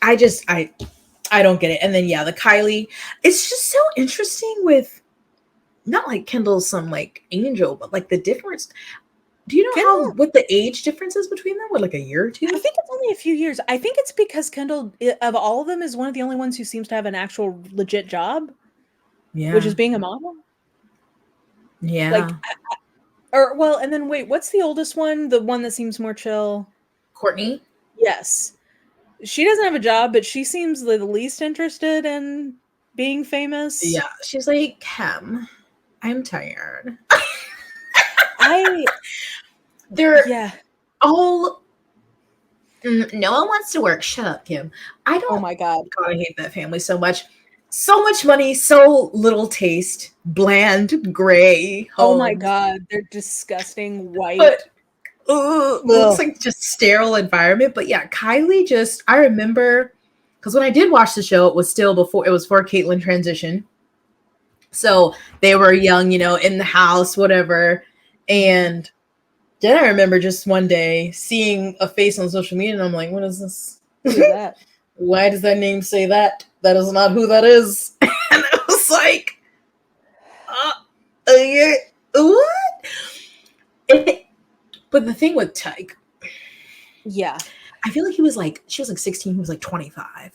I don't get it. And then the Kylie, it's just so interesting with not like Kendall's some like angel, but like the difference. Do you know Kendall, what the age difference is between them? What, like a year or two? I think it's only a few years. I think it's because Kendall, of all of them, is one of the only ones who seems to have an actual legit job, which Yeah. is being a model. Yeah. Like, or well, and then wait, what's the oldest one? The one that seems more chill? Courtney? Yes. She doesn't have a job, but she seems the least interested in being famous. Yeah. She's like, Cam, I'm tired. They're Yeah. all no one wants to work. Shut up, Kim. I Oh don't my God. God, I hate that family so much. So much money, so little taste, bland, gray homes. Oh my God. They're disgusting white. But looks like just sterile environment. But yeah, Kylie I remember because when I did watch the show, it was for Caitlyn transition. So they were young, in the house, whatever. And then I remember just one day seeing a face on social media and I'm like, what is this? Who is that? Why does that name say that? That is not who that is. And I was like, what? But the thing with Tyke, yeah, I feel like she was like 16, he was like 25.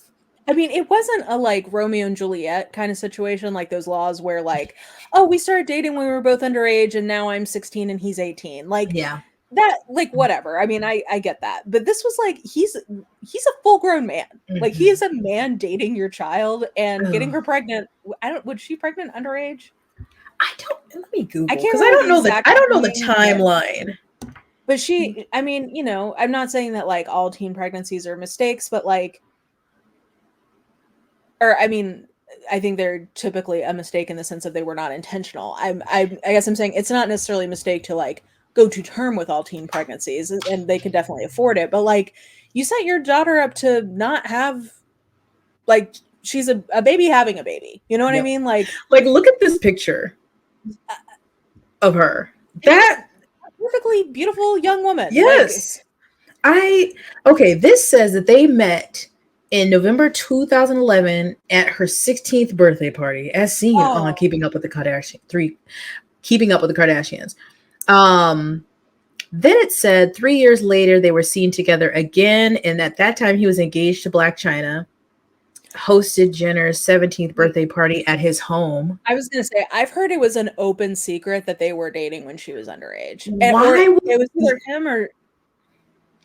I mean, it wasn't a like Romeo and Juliet kind of situation, like those laws where like, oh, we started dating when we were both underage and now I'm 16 and he's 18. Like, yeah, that, like, whatever. I mean, I get that. But this was like, he's a full grown man. Mm-hmm. Like, he is a man dating your child and getting her pregnant. Was she pregnant underage? Let me Google, because I don't know the timeline. But she, I mean, I'm not saying that like all teen pregnancies are mistakes, but like, or I mean, I think they're typically a mistake in the sense of they were not intentional. I guess I'm saying it's not necessarily a mistake to like go to term with all teen pregnancies, and they could definitely afford it. But like, you set your daughter up to not have, like, she's a baby having a baby. You know what I mean? Like look at this picture of her. That perfectly beautiful young woman. Yes. This says that they met in November 2011 at her 16th birthday party, as seen on Keeping Up with the Kardashians. Then it said 3 years later they were seen together again, and at that time he was engaged to Blac Chyna, hosted Jenner's 17th birthday party at his home. I was gonna say, I've heard it was an open secret that they were dating when she was underage. Why? It was either him or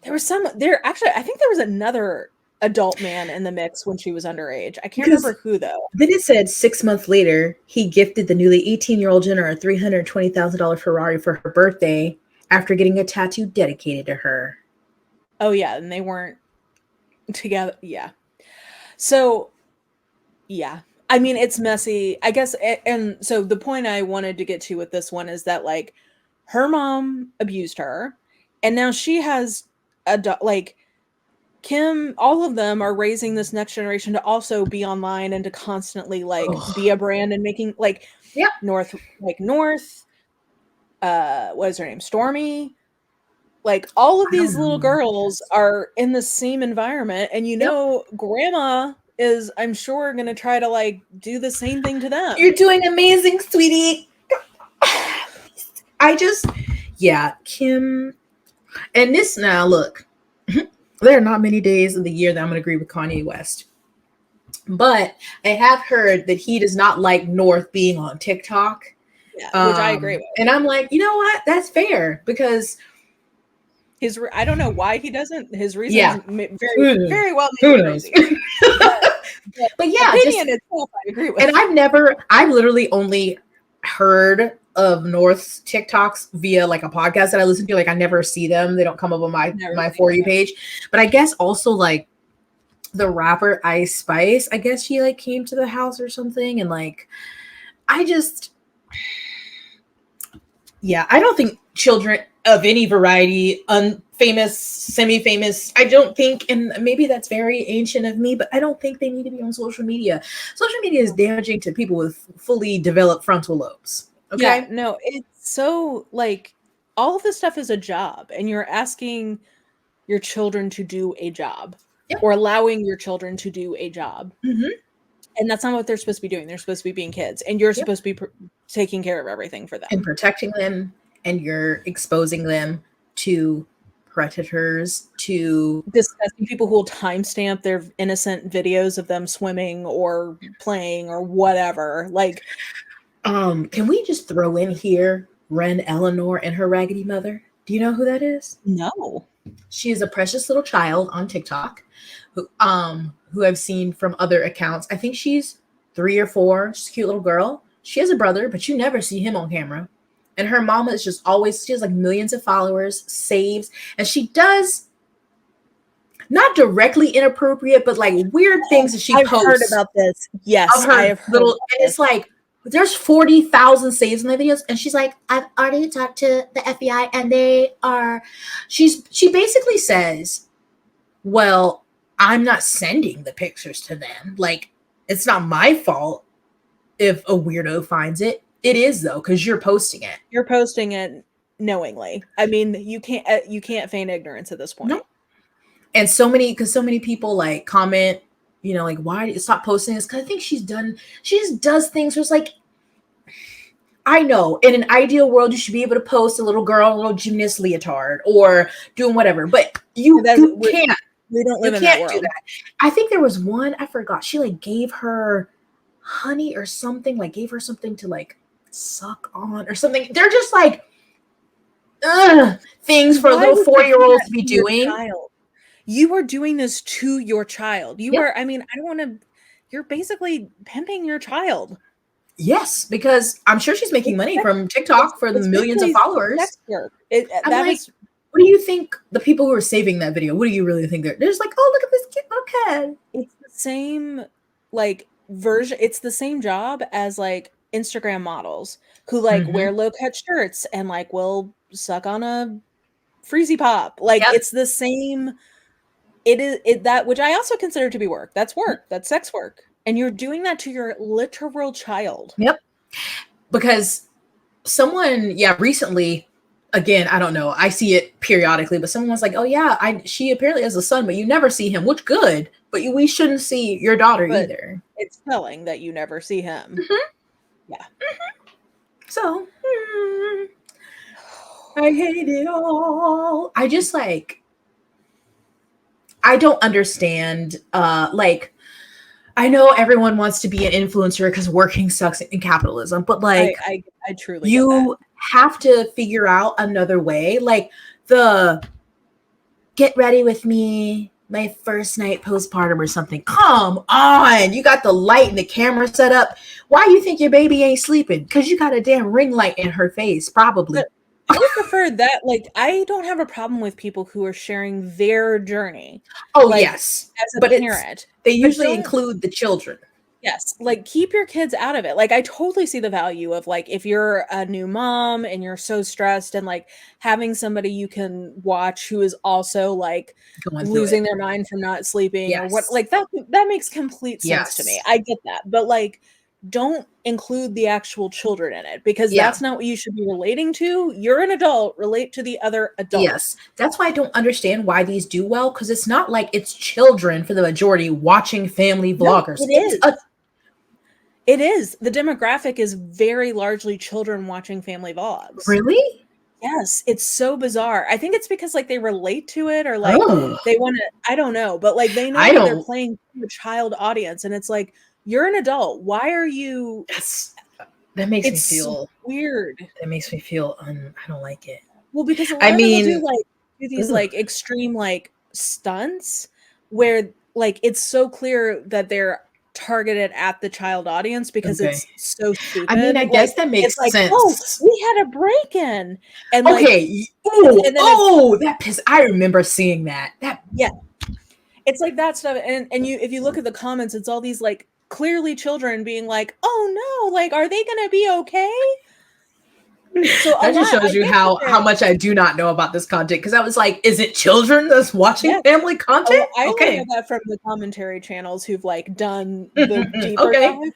actually, I think there was another adult man in the mix when she was underage. I can't remember who though. Then it said 6 months later, he gifted the newly 18-year-old Jenner a $320,000 Ferrari for her birthday after getting a tattoo dedicated to her. Oh yeah, and they weren't together. Yeah. So, yeah. I mean, it's messy, I guess. And so the point I wanted to get to with this one is that like her mom abused her, and now she has Kim, all of them are raising this next generation to also be online and to constantly like be a brand and making like North, what is her name? Stormy. Like all of these little girls are in the same environment, and grandma is, I'm sure, going to try to like do the same thing to them. You're doing amazing, sweetie. Kim. And this now, look, there are not many days of the year that I'm going to agree with Kanye West. But I have heard that he does not like North being on TikTok. Yeah, which I agree with. And I'm like, you know what? That's fair, because I don't know why he doesn't. His reason is very well who knows? But yeah, opinion itself, I agree with. And I've literally only heard of North's TikToks via like a podcast that I listen to. Like I never see them. They don't come up on my For You page. But I guess also like the rapper Ice Spice, I guess she like came to the house or something. And like, I don't think children of any variety, unfamous, semi-famous, I don't think, and maybe that's very ancient of me, but I don't think they need to be on social media. Social media is damaging to people with fully developed frontal lobes. Okay. Yeah, no, it's so like all of this stuff is a job, and you're asking your children to do a job or allowing your children to do a job. Mm-hmm. And that's not what they're supposed to be doing. They're supposed to be being kids, and you're supposed to be taking care of everything for them and protecting them and you're exposing them to predators, to disgusting people who will timestamp their innocent videos of them swimming or playing or whatever. Like, can we just throw in here Ren Eleanor and her raggedy mother? Do you know who that is? no. She is a precious little child on TikTok who I've seen from other accounts. I think she's 3 or 4. She's a cute little girl. She has a brother, but you never see him on camera. And her mama is just always, she has like millions of followers, saves, and she does not directly inappropriate, but like weird things that she I've posts. heard about this. Yes, of her I have heard little, about and it's like there's 40,000 saves in the videos, and she's like, I've already talked to the FBI, and they are. She basically says, well, I'm not sending the pictures to them. Like, it's not my fault if a weirdo finds it. It is though, because you're posting it. You're posting it knowingly. I mean, you can't feign ignorance at this point. No. And so many people like comment, you know, like, why do you stop posting this? Because I think she just does things where it's like, I know in an ideal world you should be able to post a little girl in a little gymnast leotard or doing whatever, but you can't. We don't live in that world. Do that. I think there was one, I forgot. She like gave her honey or something, like gave her something to like suck on or something. They're just like things for a little 4-year-old to be doing. You are doing this to your child. You are, I mean, I don't want to, you're basically pimping your child. Yes, because I'm sure she's making money from TikTok for the millions of followers. What do you think the people who are saving that video, what do you really think they're just like, oh, look at this cute little kid? It's the same like version. It's the same job as like Instagram models who like wear low cut shirts and like will suck on a freezy pop. Like it's the same. It is that, which I also consider to be work. That's work. That's sex work. And you're doing that to your literal child. Yep. Because someone, recently, again, I don't know, I see it periodically, but someone was like, oh yeah, she apparently has a son, but you never see him, which good, but we shouldn't see your daughter either. It's telling that you never see him. Yeah. So, I hate it all. I just like, I don't understand, like, I know everyone wants to be an influencer because working sucks in capitalism, but like, I truly you have to figure out another way. Like the get ready with me, my first night postpartum or something. Come on, you got the light and the camera set up. Why you think your baby ain't sleeping? Because you got a damn ring light in her face, probably. But I would prefer that. Like, I don't have a problem with people who are sharing their journey. Oh, like, yes. As a parent. They usually include the children. Yes. Like, keep your kids out of it. Like, I totally see the value of, like, if you're a new mom and you're so stressed and, like, having somebody you can watch who is also, like, losing their mind from not sleeping or what. Like, that makes complete sense to me. I get that. But, like, don't include the actual children in it because that's not what you should be relating to. You're an adult, relate to the other adults. Yes. That's why I don't understand why these do well, because it's not like it's children for the majority watching family vloggers. No, it is. The demographic is very largely children watching family vlogs. Really? Yes. It's so bizarre. I think it's because like they relate to it or like they want to, I don't know, but like they know that they're playing to a child audience and it's like, you're an adult. Why are you? That makes me feel so weird. That makes me feel I don't like it. Well, because a lot of people do these like extreme like stunts where like it's so clear that they're targeted at the child audience because it's so stupid. I mean, I guess that makes sense. Oh, we had a break-in, and that piss. I remember seeing that. It's like that stuff, and if you look at the comments, it's all these like. Clearly children being like, oh no, like, are they gonna be okay? So that just shows you how much I do not know about this content because I was like, is it children that's watching family content? I know that from the commentary channels who've like done the deeper dive.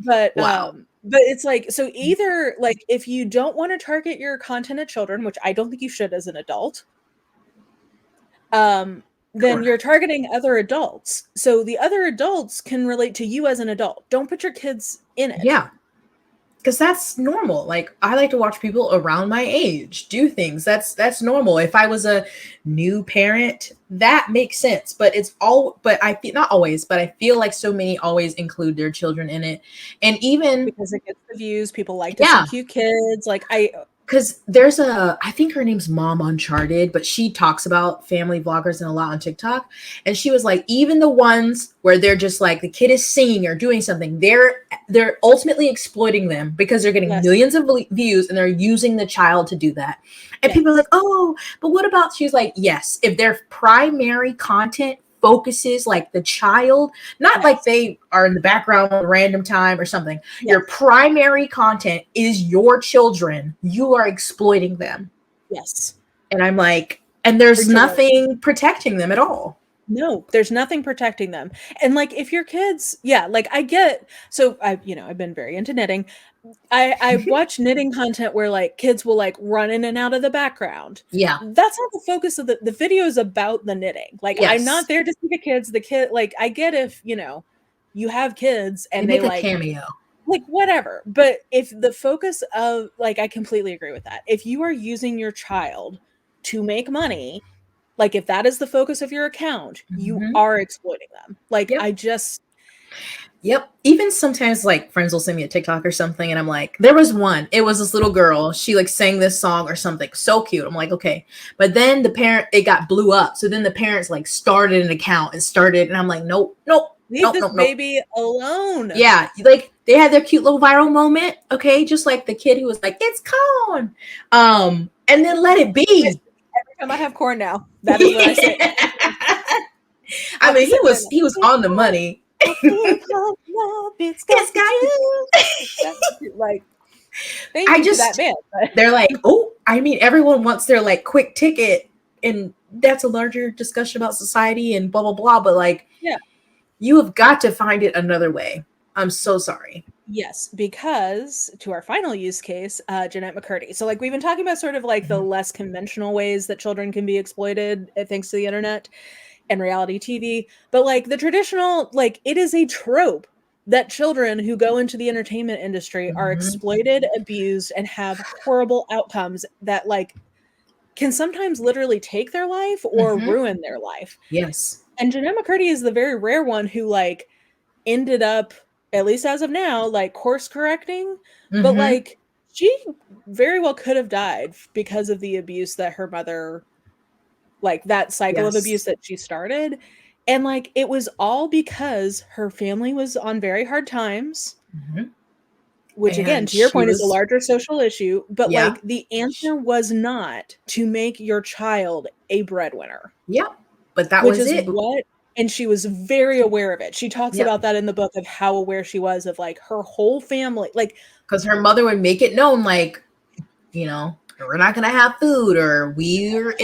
But but it's like, so either like if you don't want to target your content at children, which I don't think you should as an adult, then you're targeting other adults. So the other adults can relate to you as an adult. Don't put your kids in it. Yeah. because that's normal. Like, I like to watch people around my age do things. That's normal. If I was a new parent, that makes sense. But but I feel, not always, but I feel like so many always include their children in it. And even because it gets the views, people like to yeah, see cute kids. Like because I think her name's Mom Uncharted, but she talks about family vloggers and a lot on TikTok. And she was like, even the ones where they're just like the kid is singing or doing something, they're ultimately exploiting them because they're getting millions of views and they're using the child to do that. And people are like, oh, but what about, she's like, yes, if their primary content focuses like the child, not like they are in the background at a random time or something. Your primary content is your children. You are exploiting them. Yes. And I'm like, and there's nothing protecting them at all. No, there's nothing protecting them. And like, if your kids, like I get, so I've been very into knitting. I watch knitting content where like kids will like run in and out of the background. Yeah. That's not the focus of the video is about the knitting. Like, I'm not there to see the kids, like, I get if, you have kids and they like a cameo, like whatever. But if the focus of like, I completely agree with that. If you are using your child to make money, like if that is the focus of your account, you are exploiting them. Like, Yep. Even sometimes like friends will send me a TikTok or something and I'm like, there was one, it was this little girl. She like sang this song or something. So cute. I'm like, okay. But then it got blew up. So then the parents like started an account and I'm like, nope. Leave this baby alone. Yeah. Like they had their cute little viral moment. Okay. Just like the kid who was like, it's corn. And then let it be. Every time I have corn now, that is what I say. I mean, he was on the money. It's got you. Like, thank you to that man. They're like, oh, I mean, everyone wants their like quick ticket, and that's a larger discussion about society and blah blah blah. But like, you have got to find it another way. I'm so sorry. Yes, because to our final use case, Jennette McCurdy. So like we've been talking about sort of like the less conventional ways that children can be exploited thanks to the internet and reality TV. But like the traditional, like it is a trope that children who go into the entertainment industry are exploited, abused, and have horrible outcomes that like can sometimes literally take their life or ruin their life. Yes. And Jennette McCurdy is the very rare one who like ended up, at least as of now, like course correcting. But like she very well could have died because of the abuse that her mother, like that cycle of abuse that she started. And like it was all because her family was on very hard times, which again, to your point, is a larger social issue. But like the answer was not to make your child a breadwinner. Yeah, but that was it. And she was very aware of it. She talks about that in the book of how aware she was of like her whole family, like because her mother would make it known, like, we're not gonna have food, or we're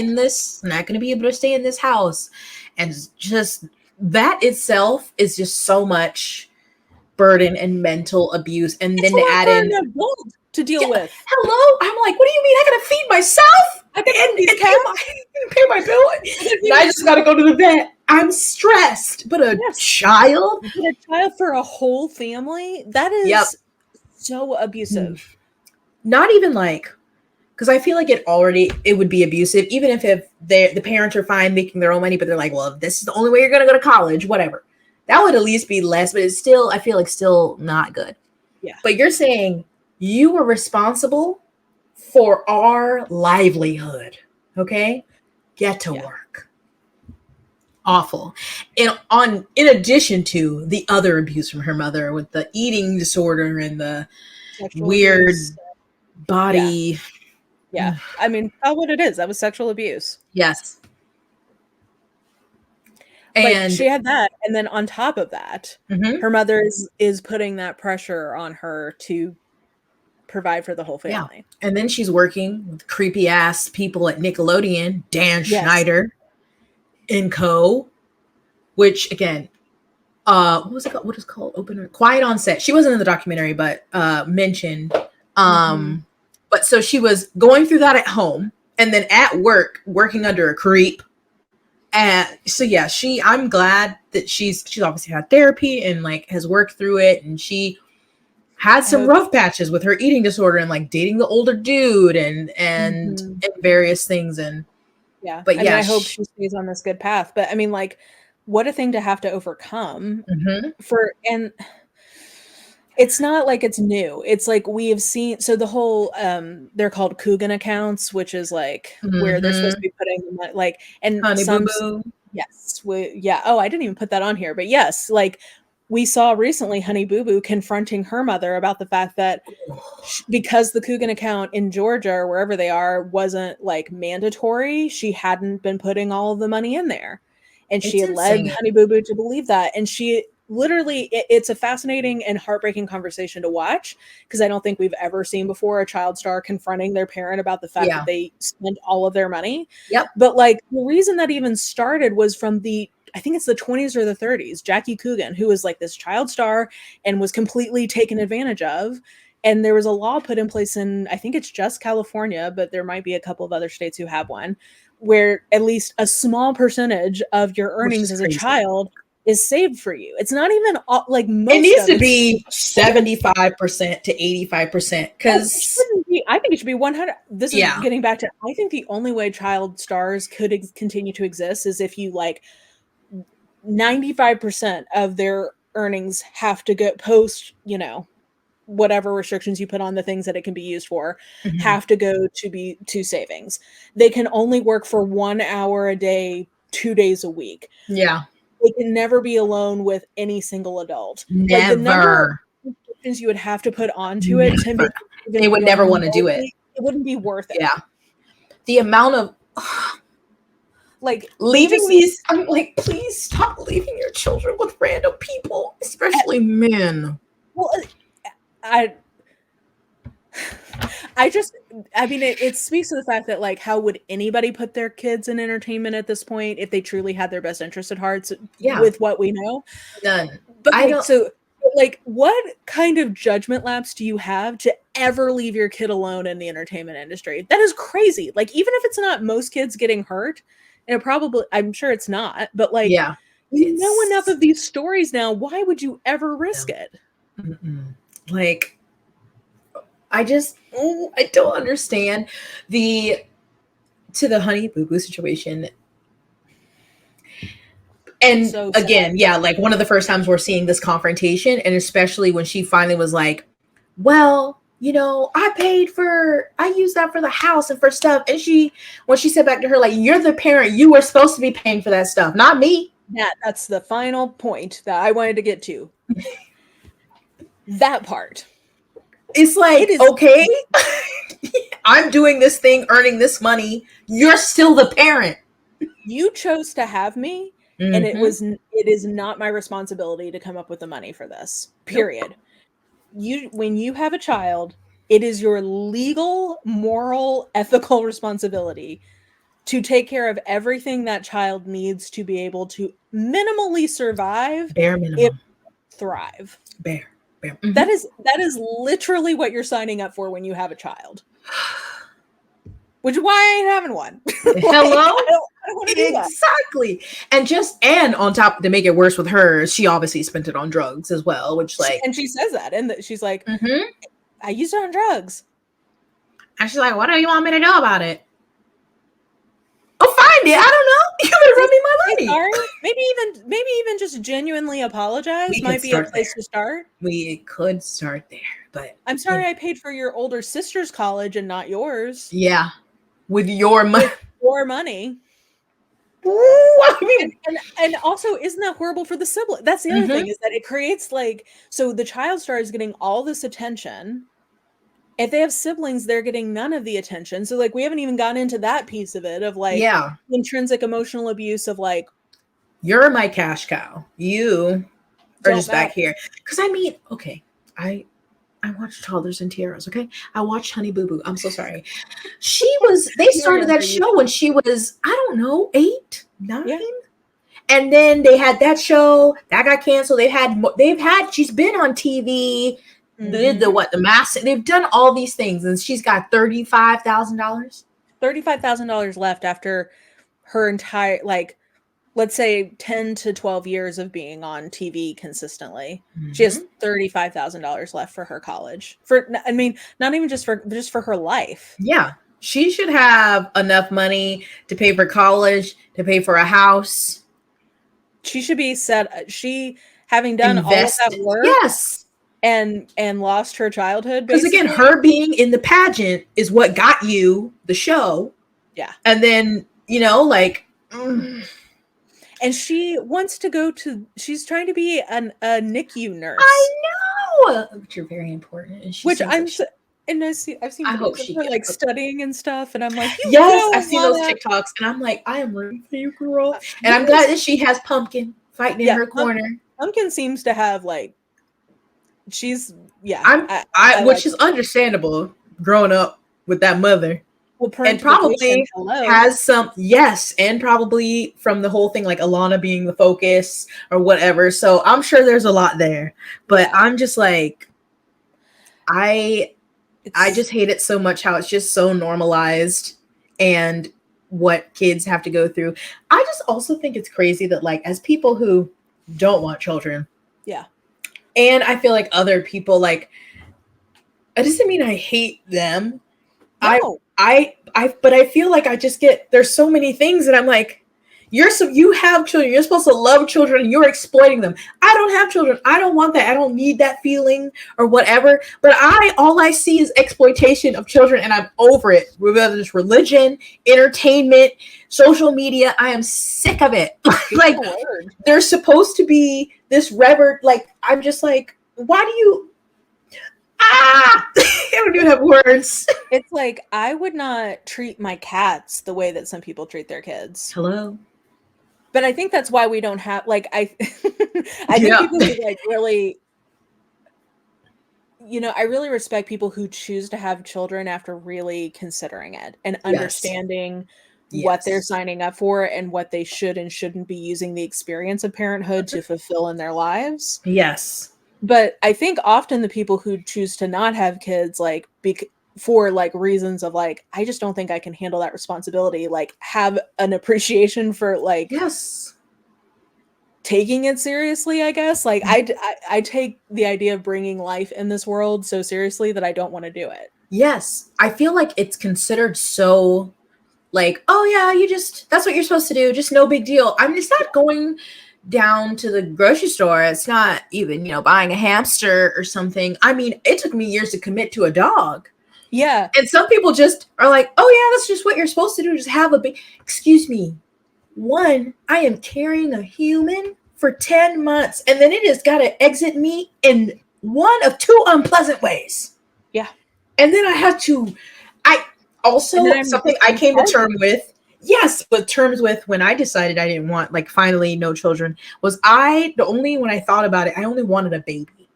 not gonna be able to stay in this house, and just that itself is just so much burden and mental abuse. And then to add in to deal with. Hello, I'm like, what do you mean? I gotta feed myself and pay my bill. And I just gotta go to the vet. I'm stressed. But a child, for a whole family, that is so abusive. Not even like, because I feel like it would be abusive, even if the parents are fine making their own money, but they're like, well, if this is the only way you're gonna go to college, whatever. That would at least be less, but it's still, I feel like still not good. Yeah. But you're saying you were responsible for our livelihood. Okay? Get to work. Awful. In addition to the other abuse from her mother with the eating disorder and the sexual weird abuse. Body. Yeah. I mean, that's what it is. That was sexual abuse. Yes. And she had that, and then on top of that, her mother is putting that pressure on her to provide for the whole family. Yeah. And then she's working with creepy ass people at Nickelodeon, Dan Schneider and co. Which again, what was it called? What is it called? Quiet on Set. She wasn't in the documentary, but mentioned. But so she was going through that at home, and then at work, working under a creep. And so I'm glad that she's obviously had therapy and like has worked through it, and she had some rough patches with her eating disorder and like dating the older dude and various things. And but I mean, I hope she stays on this good path. But I mean, like, what a thing to have to overcome and it's not like it's new. It's like we have seen, so the whole they're called Coogan accounts, which is like where they're supposed to be putting like, and Honey some Boo Boo. Yes, oh, I didn't even put that on here, but yes, like we saw recently Honey Boo Boo confronting her mother about the fact that because the Coogan account in Georgia or wherever they are wasn't like mandatory, she hadn't been putting all of the money in there. And she had led Honey Boo Boo to believe that. And she literally, it's a fascinating and heartbreaking conversation to watch, because I don't think we've ever seen before a child star confronting their parent about the fact that they spent all of their money. But like the reason that even started was from I think it's the 20s or the 30s, Jackie Coogan, who was like this child star and was completely taken advantage of. And there was a law put in place in, I think it's just California, but there might be a couple of other states who have one, where at least a small percentage of your earnings as a child is saved for you. It's not even like most. It needs to be 75% to 85%, because I think it should be 100. This is getting back to, I think the only way child stars could continue to exist is if you like 95% of their earnings have to go post, whatever restrictions you put on the things that it can be used for, have to go to savings. They can only work for 1 hour a day, 2 days a week. They can never be alone with any single adult. Never. Like the number of restrictions you would have to put onto it to make they would never want to do it. It wouldn't be worth it. The amount of like leaving these, I'm like, please stop leaving your children with random people, especially men. Well, I mean, it speaks to the fact that like, how would anybody put their kids in entertainment at this point if they truly had their best interest at heart? With what we know, none. But like, what kind of judgment lapse do you have to ever leave your kid alone in the entertainment industry? That is crazy. Like, even if it's not most kids getting hurt, and I'm sure it's not, but like, you know enough of these stories now. Why would you ever risk it? Like, I don't understand the Honey Boo Boo situation. And so again, like one of the first times we're seeing this confrontation, and especially when she finally was like, well, I used that for the house and for stuff. And when she said back to her, like, you're the parent, you were supposed to be paying for that stuff, not me. That's the final point that I wanted to get to. That part. It's like, okay, I'm doing this thing, earning this money. You're still the parent. You chose to have me, and it is not my responsibility to come up with the money for this. Period. When you have a child, it is your legal, moral, ethical responsibility to take care of everything that child needs to be able to minimally survive, bare minimum, thrive. Bare. That is literally what you're signing up for when you have a child. Which is why I ain't having one. Hello? I don't want to do that. Exactly. And on top, to make it worse with her, she obviously spent it on drugs as well, which and she says that, and she's like, I used it on drugs. And she's like, what do you want me to do about it? Oh, find it. I don't know. You better run me my money. Sorry. Maybe even just genuinely apologize might be a place to start. We could start there, but I'm sorry I paid for your older sister's college and not yours. Yeah. With your money. Your money. And also, isn't that horrible for the sibling? That's the other thing, is that it creates like, so the child star is getting all this attention. If they have siblings, they're getting none of the attention. So like, we haven't even gotten into that piece of it, of like intrinsic emotional abuse of like, you're my cash cow. You are just back here. Because I mean, okay, I watched Toddlers and Tiaras, okay? I watched Honey Boo Boo. I'm so sorry. They started that show when she was, I don't know, 8, 9? Yeah. And then they had that show that got canceled. She's been on TV, did the mask. They've done all these things, and she's got $35,000. $35,000 left after her entire, like, let's say 10 to 12 years of being on TV consistently. She has Mhm. $35,000 left for her college. I mean, not even just for her life. Yeah. She should have enough money to pay for college, to pay for a house. She should be set. She, having done all of Invest. that work Yes. and lost her childhood, Because again, basically. her being in the pageant is what got you the show. Yeah. And then, like. And she wants to go to, she's trying to be a NICU nurse. I know! Which are very important. And Which I've seen I hope videos of she her, like, gets studying and stuff, and I'm like, yes, I've seen those TikToks, and I'm like, I am rooting for you, girl. And I'm glad that she has Pumpkin fighting in her corner. Pumpkin seems to have, like, she's, which is understandable, growing up with that mother. Well, and probably has some, yes, and probably from the whole thing, like Alana being the focus or whatever. So I'm sure there's a lot there, but I'm just like, I just hate it so much how it's just so normalized and what kids have to go through. I just also think it's crazy that, like, as people who don't want children, and I feel like other people, like, it doesn't mean I hate them. No. But I feel like I just there's so many things that I'm like, you have children, you're supposed to love children, and you're exploiting them. I don't have children. I don't want that. I don't need that feeling or whatever. But all I see is exploitation of children, and I'm over it. Whether it's religion, entertainment, social media, I am sick of it. Like, there's supposed to be this like, I'm just like, why do you I don't even have words. It's like, I would not treat my cats the way that some people treat their kids. Hello. But I think that's why we don't have, like, I think people who, like, really, I really respect people who choose to have children after really considering it and understanding what they're signing up for and what they should and shouldn't be using the experience of parenthood to fulfill in their lives. Yes. But I think often the people who choose to not have kids, like, for, like, reasons of, like, I just don't think I can handle that responsibility, like, have an appreciation for, like, taking it seriously, I guess. Like, I take the idea of bringing life in this world so seriously that I don't want to do it. Yes. I feel like it's considered so, like, oh yeah, that's what you're supposed to do. Just no big deal. I mean, it's not going down to the grocery store. It's not even, buying a hamster or something. I mean, it took me years to commit to a dog. Yeah. And some people just are like, oh yeah, that's just what you're supposed to do. Just have a big, excuse me. One, I am carrying a human for 10 months, and then it has got to exit me in one of two unpleasant ways. Yeah. And then I have to, something I came to terms with, when I decided I didn't want, like, finally no children, was when I thought about it, I only wanted a baby.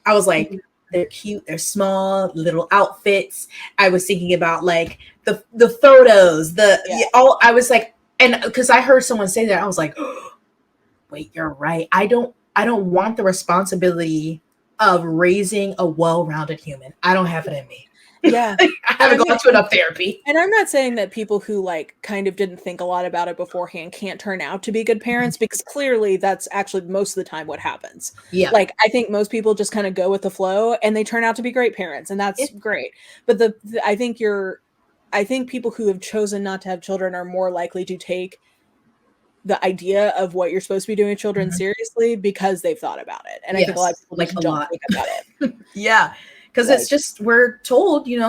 I was like, they're cute, they're small, little outfits. I was thinking about, like, the photos, I was like, and because I heard someone say that, I was like, oh, wait, you're right. I don't want the responsibility of raising a well-rounded human. I don't have it in me. Yeah. I haven't gone to enough therapy. And I'm not saying that people who, like, kind of didn't think a lot about it beforehand can't turn out to be good parents, because clearly that's actually most of the time what happens. Yeah. Like, I think most people just kind of go with the flow and they turn out to be great parents, and that's great. But I think people who have chosen not to have children are more likely to take the idea of what you're supposed to be doing with children seriously because they've thought about it. And I think a lot of people just don't think about it. Yeah. Because it's just, we're told, you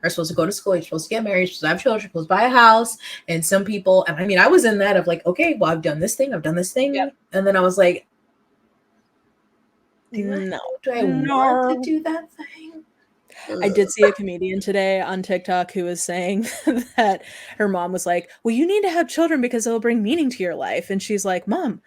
are supposed to go to school, you're supposed to get married, you're supposed to have children, you're supposed to buy a house. And some people, and I mean, I was in that of, like, okay, well, I've done this thing. Yep. And then I was like, do I want to do that thing? I did see a comedian today on TikTok who was saying that her mom was like, well, you need to have children because it'll bring meaning to your life. And she's like, Mom,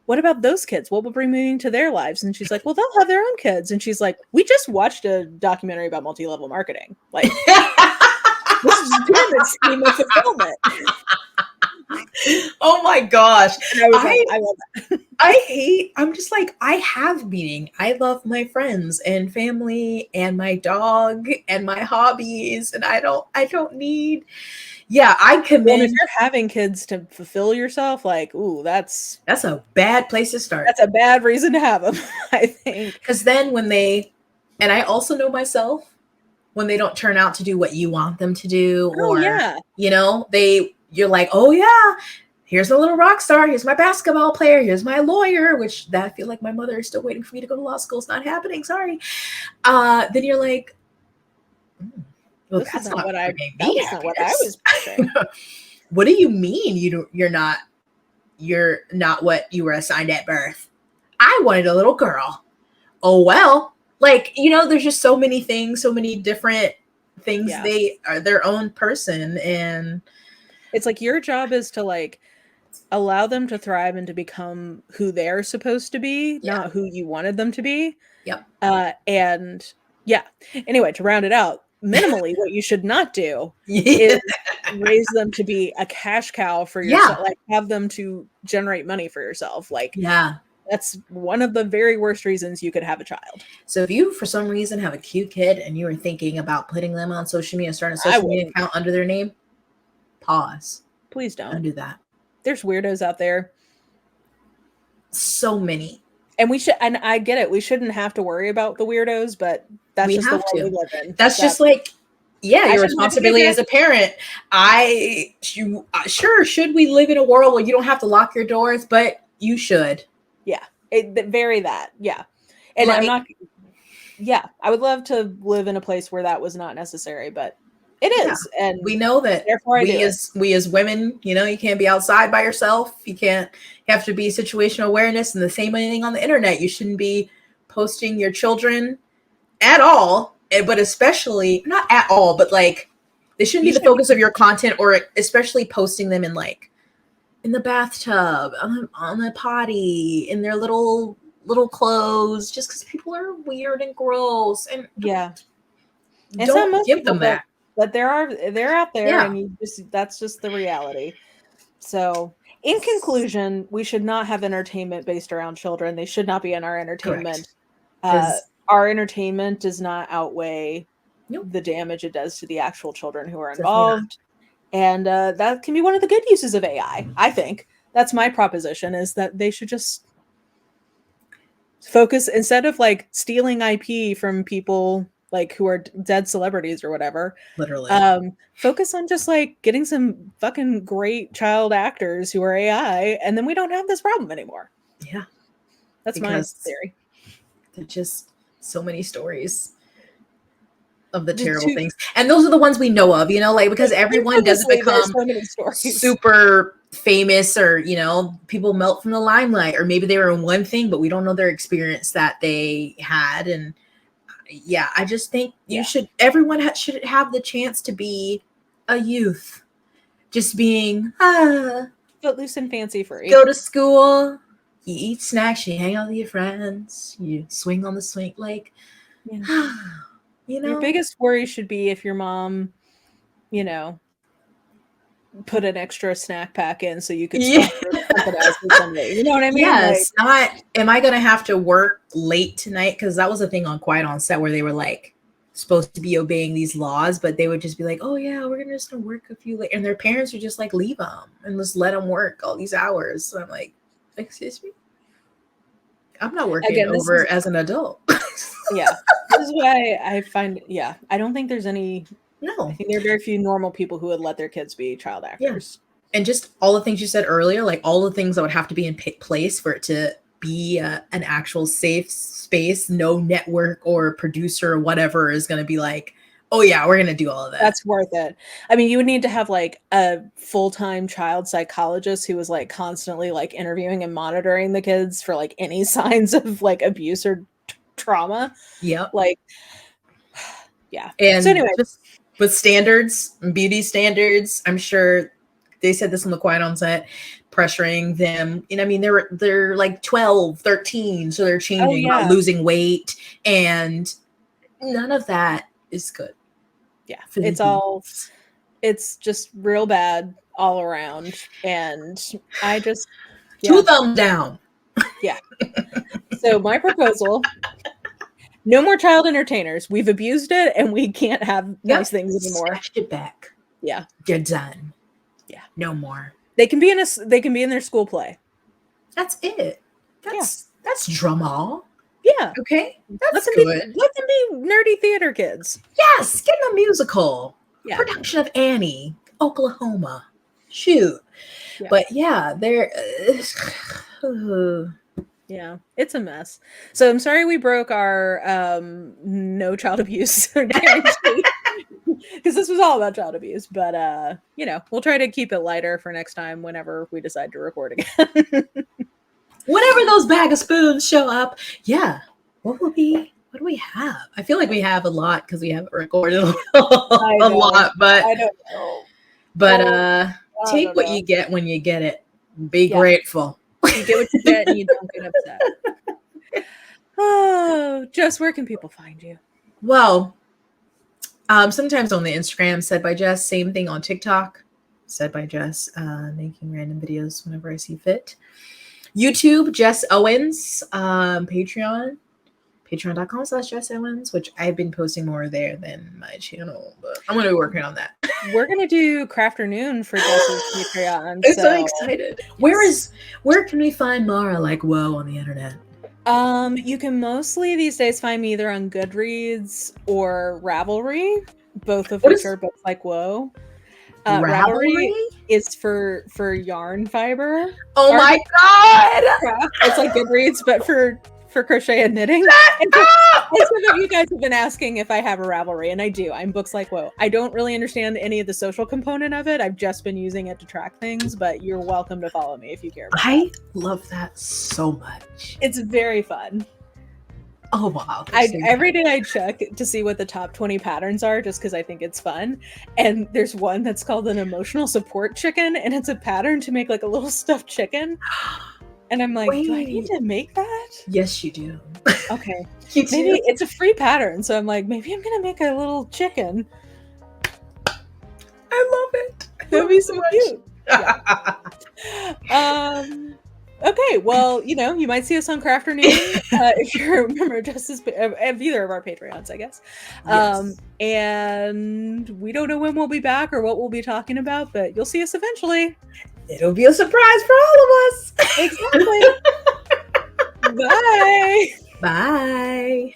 what about those kids? What will bring meaning to their lives? And she's like, well, they'll have their own kids. And she's like, we just watched a documentary about multi-level marketing. Like, this is a pyramid scheme of fulfillment. Oh my gosh. And I was like, I love that. I'm just like, I have meaning. I love my friends and family and my dog and my hobbies. And I don't need, yeah, I Well, and if commend. you're having kids to fulfill yourself, like, ooh, that's A bad place to start. a bad reason to have them, I think. Because then when they, and I also know myself, when they don't turn out to do what you want them to do, Oh, or, yeah. you're like, oh yeah, here's a little rock star, here's my basketball player, here's my lawyer, which that I feel like my mother is still waiting for me to go to law school. It's not happening, sorry. Then you're like, well, This that's isn't not what bringing that me wasn't what I was happiness. pushing. What do you mean you're not what you were assigned at birth? I wanted a little girl. Oh well. Like, there's just so many things, so many different things. Yeah. They are their own person, and It's like your job is to like allow them to thrive and to become who they're supposed to be, yeah. not who you wanted them to be. Yep. And yeah. Anyway, to round it out, minimally, what you should not do Yeah. is raise them to be a cash cow for yourself, like have them to generate money for yourself. Like, Yeah. that's one of the very worst reasons you could have a child. So if you, for some reason, have a cute kid and you were thinking about putting them on social media, starting a social media account under their name, pause. Please don't. do that. There's weirdos out there. So many. And and I get it. We shouldn't have to worry about the weirdos, but that's just the world we live in. That's just like, your responsibility as a parent. Sure, should we live in a world where you don't have to lock your doors, but you should. Yeah. Yeah. And I'm not, I would love to live in a place where that was not necessary, but it is. Yeah. And we know that we as women, you can't be outside by yourself. You have to be situational awareness, and the same thing on the internet. You shouldn't be posting your children at all, but especially not at all, but like they shouldn't be the focus of your content, or especially posting them in the bathtub, on the potty, in their little clothes, just because people are weird and gross. And don't give them that. But they're out there, and that's just the reality. So, in conclusion, we should not have entertainment based around children. They should not be in our entertainment. Our entertainment does not outweigh the damage it does to the actual children who are involved. And that can be one of the good uses of AI. I think that's my proposition, is that they should just focus, instead of like stealing IP from people like who are dead celebrities or whatever, literally, focus on just like getting some fucking great child actors who are AI, and then we don't have this problem anymore. Yeah. That's my theory. There's just so many stories of the terrible things. And those are the ones we know of, because everyone doesn't become super famous, or, people melt from the limelight, or maybe they were in one thing, but we don't know their experience that they had. And I just think everyone should have the chance to be a youth, just being footloose and fancy free. Go to school, you eat snacks, you hang out with your friends, you swing on the swing, like, your biggest worry should be if your mom, put an extra snack pack in so you could Sunday. You know what I mean? Yes. Am I gonna have to work late tonight? Because that was a thing on Quiet on Set, where they were like supposed to be obeying these laws, but they would just be like, oh yeah, we're just gonna work a few late, and their parents would just like leave them and just let them work all these hours. So I'm like, excuse me, I'm not working as an adult. This is why I find I don't think there's any. No, I think there are very few normal people who would let their kids be child actors. And just all the things you said earlier, like all the things that would have to be in place for it to be an actual safe space. No network or producer or whatever is going to be like, oh yeah, we're going to do all of that. That's worth it. I mean, you would need to have like a full-time child psychologist who was like constantly like interviewing and monitoring the kids for like any signs of like abuse or trauma. Yep. Like, And so anyway, with standards, beauty standards, I'm sure they said this on the Quiet on Set, pressuring them. I mean, they're like 12, 13, so they're changing, about losing weight, and none of that is good. Yeah, it's just real bad all around, and I just 2 thumbs down Yeah. So my proposal, no more child entertainers. We've abused it and we can't have nice things anymore. Snatch it back. Yeah. You're done. Yeah. No more. They can be in their school play. That's it. That's drama. Yeah. Okay. That's good. Let them be nerdy theater kids. Yes. Get them a musical. Yeah. Production of Annie, Oklahoma. Shoot. Yeah. But yeah, they're yeah, it's a mess. So I'm sorry we broke our no child abuse guarantee. Because this was all about child abuse, but we'll try to keep it lighter for next time whenever we decide to record again. Whenever those bag of spoons show up, yeah. What do we have? I feel like we have a lot because we haven't recorded a lot, but I don't know. But take what you get when you get it. Be grateful. You get what you get and you don't get upset. Oh, Jess, where can people find you? Well, sometimes on the Instagram, said by Jess. Same thing on TikTok, said by Jess. Making random videos whenever I see fit. YouTube, Jess Owens. Patreon, patreon.com/Jess Owens, which I've been posting more there than my channel, but I'm going to be working on that. We're going to do Crafternoon for Jess's Patreon. I'm so excited. Where can we find Mara like whoa on the internet? You can mostly these days find me either on Goodreads or Ravelry, both of which are books like whoa. Ravelry is for yarn fiber. Oh my god! It's like Goodreads, but for crochet and knitting. And some of you guys have been asking if I have a Ravelry, and I do. I'm books like whoa. I don't really understand any of the social component of it. I've just been using it to track things, but you're welcome to follow me if you care. I love that so much. It's very fun. Oh wow! Every day I check to see what the top 20 patterns are, just because I think it's fun. And there's one that's called an emotional support chicken, and it's a pattern to make like a little stuffed chicken. And I'm like, do I need to make that? Yes, you do. Okay. Maybe it's a free pattern, so I'm like, maybe I'm gonna make a little chicken. I love it. That'd be so cute. Yeah. Okay, well, you might see us on Crafternoon if you're a member of either of our Patreons, I guess. Yes. And we don't know when we'll be back or what we'll be talking about, but you'll see us eventually. It'll be a surprise for all of us. Exactly. Bye. Bye.